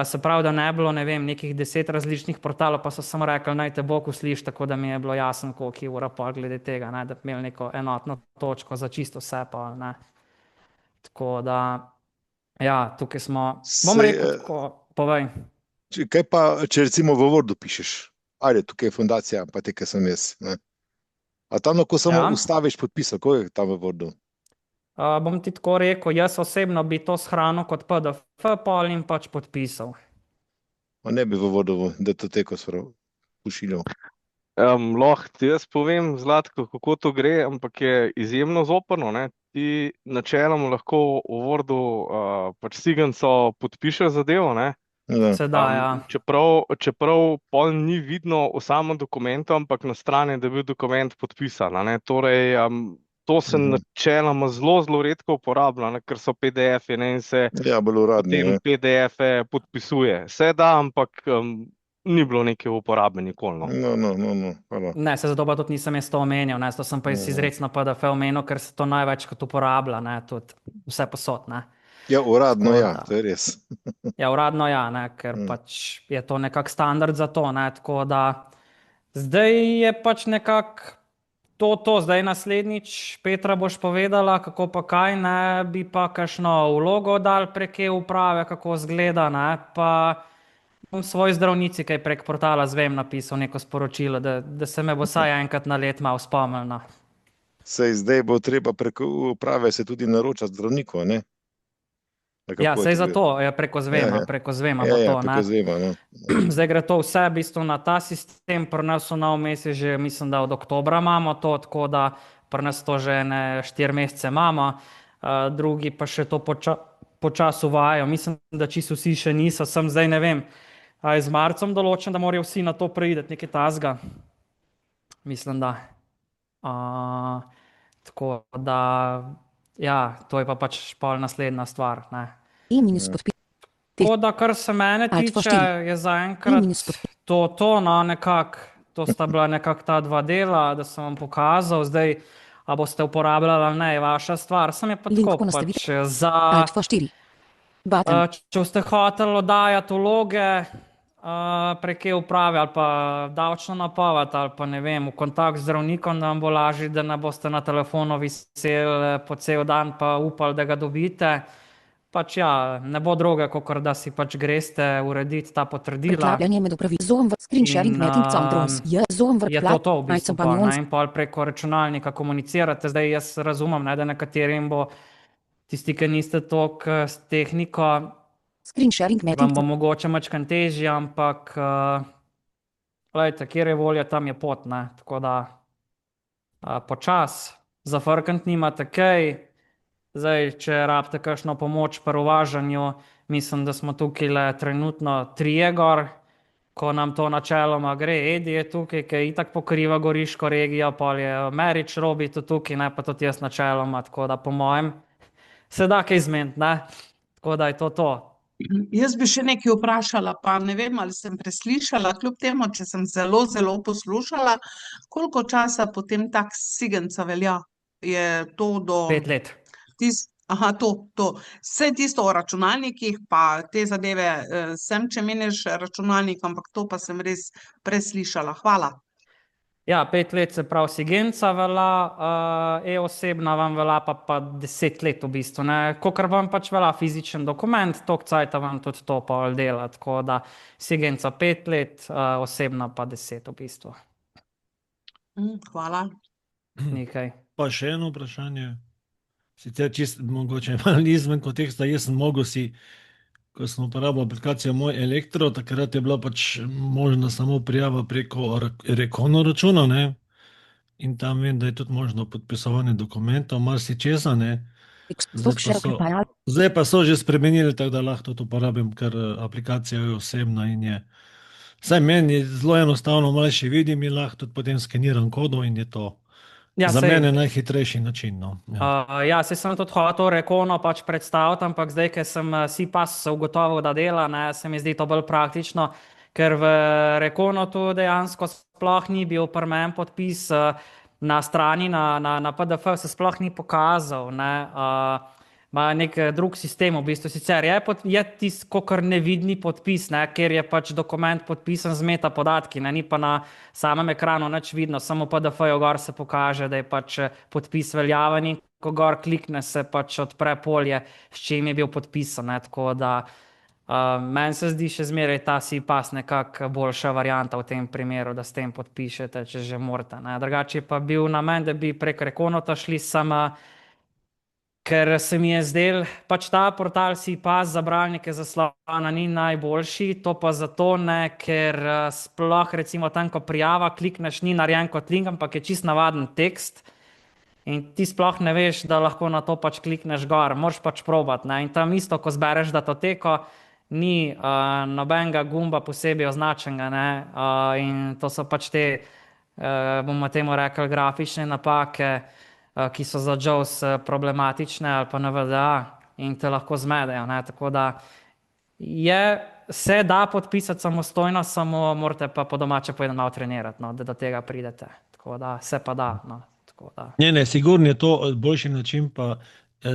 Speaker 2: se pravi, da ne bilo, ne vem, nekih 10 različnih portalov, pa so samo rekli, naj te Bog usliši, tako da mi je bilo jasno, koliko je ura pol glede tega, da bi imeli neko enotno točko za čisto vse pa, Tako da, tukaj smo, bom rekel tako, povej.
Speaker 4: Kaj pa, če recimo v Wordu pišeš, ajde, tukaj je fundacija, pa te, kaj sem jaz, ne? A tam lahko samo ustaviš podpis, kako je tam v Wordu?
Speaker 2: Bom ti tako rekel, jaz osebno bi to shranil kot PDF pol in pač podpisal.
Speaker 4: A ne bi v Wordu datoteko pošiljal?
Speaker 8: Lahko jaz povem, Zlatko, kako to gre, ampak je izjemno zoprno, ne. Ti načeloma lahko v Wordu pač ciganco podpišeš zadevo, ne.
Speaker 2: Sedaj, ja.
Speaker 8: Čeprav pol ni vidno v samem dokumentu, ampak na strani, da je bil dokument podpisan. Torej, to se načeloma zelo redko uporablja, ker so PDF-i in se potem PDF-e podpisuje. Se da, ampak ni bilo nekaj uporabe nikoli.
Speaker 2: Ne, se zato pa tudi nisem jaz to omenil, to sem pa izrecno PDF omenil, ker se to največkrat uporablja, tudi vse posod.
Speaker 4: Ja, uradno to je res.
Speaker 2: Ja, uradno ker pač je to nekak standard za to, tako da zdaj je pač nekak to, zdaj naslednjič, Petra, boš povedala, kako pa kaj, bi pa kakšno vlogo dal prek uprave, kako zgleda, pa svoji zdravnici, kaj prek portala Zvem napisal neko sporočilo, da se me bo vsaj enkrat na let malo spomnil.
Speaker 4: Sej zdaj bo treba prek uprave se tudi naročati zdravniku, ne?
Speaker 2: Ja, sej zato, preko Zvema, preko Zvema bo to.
Speaker 4: Preko Zvema,
Speaker 2: Zdaj gre to vse v bistvu na ta sistem, pri nas v Novem mestu že, mislim, da od oktobra imamo to, tako da pri nas to že 4 mesece imamo, drugi pa še to počasi uvajajo. Mislim, da čisto vsi še niso, sem zdaj ne vem, a je z marcem določen, da morajo vsi na to preideti, nekaj tasga. Mislim, da. Tako da, ja, to je pa pač pol naslednja stvar. Tako da, kar se mene tiče, je zaenkrat to nekako, to sta bila nekako ta dva dela, da sem vam pokazal, zdaj, a boste uporabljali ali ne, je vaša stvar, sem je pa tako pač za, če boste hoteli oddajati vloge prek uprave ali pa davčno napoved ali pa ne vem, v kontakt z zdravnikom, da vam bo lažje, da ne boste na telefonu viseli po cel dan pa upali, da ga dobite. Pač ja, ne bo druge, kakor da si pač greste urediti ta potrdila. Je to v bistvu pa, in pol preko računalnika komunicirate. Zdaj jaz razumem, da nekaterim bo tisti, ki niste toliko s tehniko, vam bo mogoče mačkan težje, ampak glejte, kjer je volja, tam je pot, tako da počas, zafrkniti nimate kaj. Zdaj, če rabite kakšno pomoč pri uvažanju, mislim, da smo tukaj trenutno 3 gor, ko nam to načeloma gre. Edi je tukaj, ki itak pokriva goriško regijo, pol je Merič Robi tukaj, pa tudi jaz načeloma, tako da po mojem se da kaj zmeniti, tako da je to.
Speaker 6: Jaz bi še nekaj vprašala, pa ne vem, ali sem preslišala, kljub temu, če sem zelo poslušala, koliko časa potem tak Sigenca velja? Je to do
Speaker 2: 5 let.
Speaker 6: Vse tisto o računalnikih, pa te zadeve, sem, če meniš računalnik, ampak to pa sem res preslišala. Hvala.
Speaker 2: Ja, 5 let se pravi Sigenca velja, e-osebna vam velja pa 10 let v bistvu. Kakor vam pač velja fizičen dokument, toliko cajta vam tudi to pol dela, tako da Sigenca 5 let, osebna pa 10 v bistvu.
Speaker 6: Hvala.
Speaker 2: Nekaj.
Speaker 5: Pa še eno vprašanje. Sicer čisto mogoče malo izven konteksta, jaz sem mogel si, ko sem uporabil aplikacijo Moj Elektro, takrat je bila pač možna samo prijava preko Rekono računa, in tam vem, da je tudi možno podpisovanje dokumentov, marsičesa, Zdaj pa so že spremenili, tako da lahko tudi uporabim, ker aplikacija je osebna in je, saj meni je zelo enostavno, malo še vidim in lahko tudi potem skeniram kodo in je to. Za mene je najhitrejši način.
Speaker 2: Ja, saj sem tudi hotel Rekono pač predstaviti, ampak zdaj, ker sem SIPAS ugotovil, da dela, se mi zdi to bolj praktično, ker v Rekono tu dejansko sploh ni bil pri meni podpis na strani, na PDF se sploh ni pokazal, ima nek drug sistem, v bistvu sicer je tisti kakor nevidni podpis, ker je pač dokument podpisan z meta podatki, ni pa na samem ekranu nič vidno, samo PDF-ju gor se pokaže, da je pač podpis veljaven in ko gor klikne se pač odpre polje, s čim je bil podpisan, tako da meni se zdi še zmeraj ta SIPAS nekako boljša varianta v tem primeru, da s tem podpišete, če že morate. Drugače je pa bil namen, da bi prek Rekonota šli samo, ker se mi je zdel, pač ta portal SIPAS za bralnike zaslona ni najboljši, to pa zato ker sploh recimo tam, ko prijava klikneš, ni narejen kot link, ampak je čist navaden tekst in ti sploh ne veš, da lahko na to pač klikneš gor, moraš pač probati, in tam isto, ko zbereš datoteko, ni nobenega gumba posebej označenega, ne, in to so pač te, bomo temu rekli, grafične napake, ki so za JAWS problematične ali pa NVDA in te lahko zmedejo, ne, tako da se da podpisati samostojno, samo morate pa po domače povedati malo trenirati, no, da do tega pridete, tako da se pa da, no, tako da.
Speaker 5: Ne, sigurno je to boljši način, pa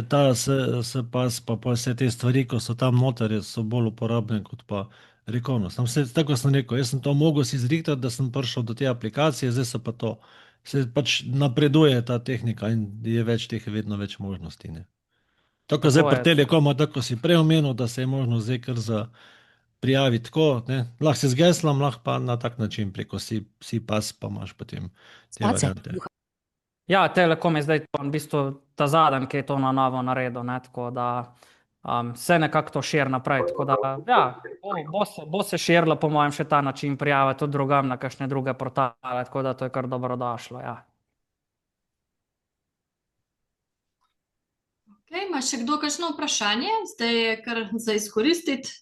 Speaker 5: ta SPAS, pa vse te stvari, ko so tam noter, so bolj uporabne kot pa Recono. Tako sem rekel, jaz sem to mogel si zrihtati, da sem prišel do te aplikacije, zdaj se pa to, se pač napreduje ta tehnika in je vedno več možnosti, ne. Tako zdaj pri Telekomu, tako si prej omenil, da se je možno zdaj kar prijaviti tako, ne, lahko se z geslom, lahko pa na tak način preko SPAS, pa imaš potem te variante.
Speaker 2: Ja, Telekom je zdaj v bistvu ta zadnji, ki je to na novo naredil, ne, tako da se nekako to širi naprej, tako da, ja, bo se širilo po mojem še ta način prijave tudi drugam na kakšne druge portale, tako da to je kar dobrodošlo, ja.
Speaker 1: Ok, ima še kdo kakšno vprašanje? Zdaj je kar za izkoristiti.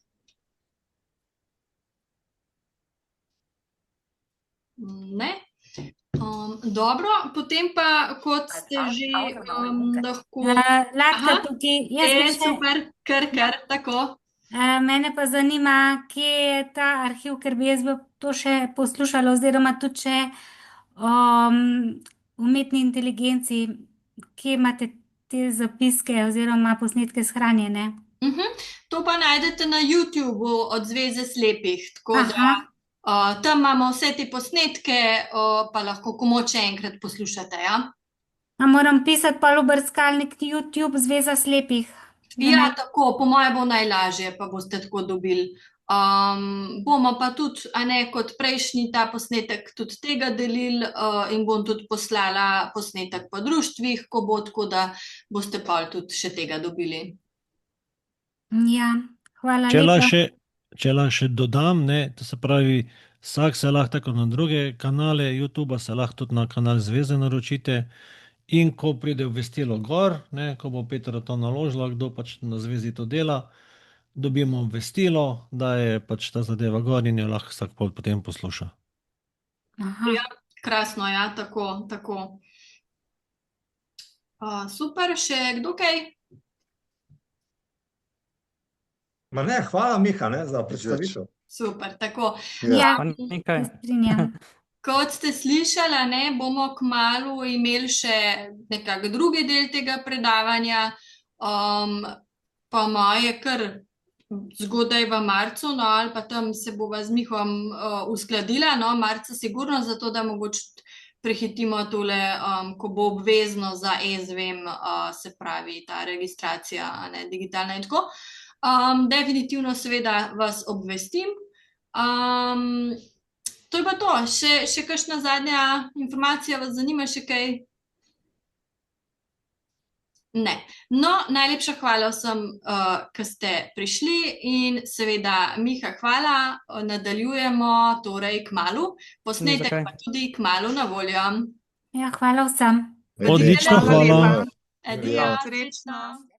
Speaker 1: Ne? Dobro, potem pa, kot ste že lahko...
Speaker 9: Latka tukaj.
Speaker 1: Super, kar, tako.
Speaker 9: Mene pa zanima, kje je ta arhiv, ker bi jaz to še poslušala, oziroma tudi še umetni inteligenci, kje imate te zapiske oziroma posnetke shranjene.
Speaker 1: To pa najdete na YouTubeu od Zveze slepih, tako da tam imamo vse te posnetke, pa lahko komot še enkrat poslušate, ja.
Speaker 9: A moram pisati pa v brskalnik YouTube Zveza slepih?
Speaker 1: Ja, tako, po moje bo najlažje, pa boste tako dobili. Bomo pa tudi, a ne, kot prejšnji ta posnetek tudi tega delili in bom tudi poslala posnetek po društvih, ko bo, tako da boste pa tudi še tega dobili.
Speaker 9: Ja, hvala lepa.
Speaker 5: Če lahko še dodam, ne, to se pravi, vsak se lahko tako na druge kanale YouTubea, se lahko tudi na kanal Zveze naročite in ko pride obvestilo gor, ne, ko bo Petra to naložila, kdo pač na Zvezi to dela, dobimo obvestilo, da je pač ta zadeva gor in jo lahko vsak potem posluša.
Speaker 1: Ja, krasno, ja, tako. Super, še kdo kaj?
Speaker 7: Ma ne, hvala Miha, ne, za predstavitev.
Speaker 1: Super, tako.
Speaker 9: Ja,
Speaker 2: nekaj.
Speaker 9: strinjam.
Speaker 1: Kot ste slišali, ne, bomo kmalu imeli še nekak drugi del tega predavanja, pa moje kar zgodaj v marcu, no, ali pa tam se bova z Mihom uskladila, no, marca sigurno, zato da mogoče prehitimo tole, ko bo obvezno za e-zvem, se pravi ta registracija, ne, digitalna in tako. Definitivno seveda vas obvestim. To je pa to, še kakšna zadnja informacija, vas zanima še kaj? Ne. No, najlepša hvala vsem, ki ste prišli in seveda Miha, hvala, nadaljujemo torej kmalu, posnetek pa tudi kmalu na voljo.
Speaker 9: Ja, hvala vsem.
Speaker 5: Odlično, hvala.
Speaker 1: Adijo, srečno.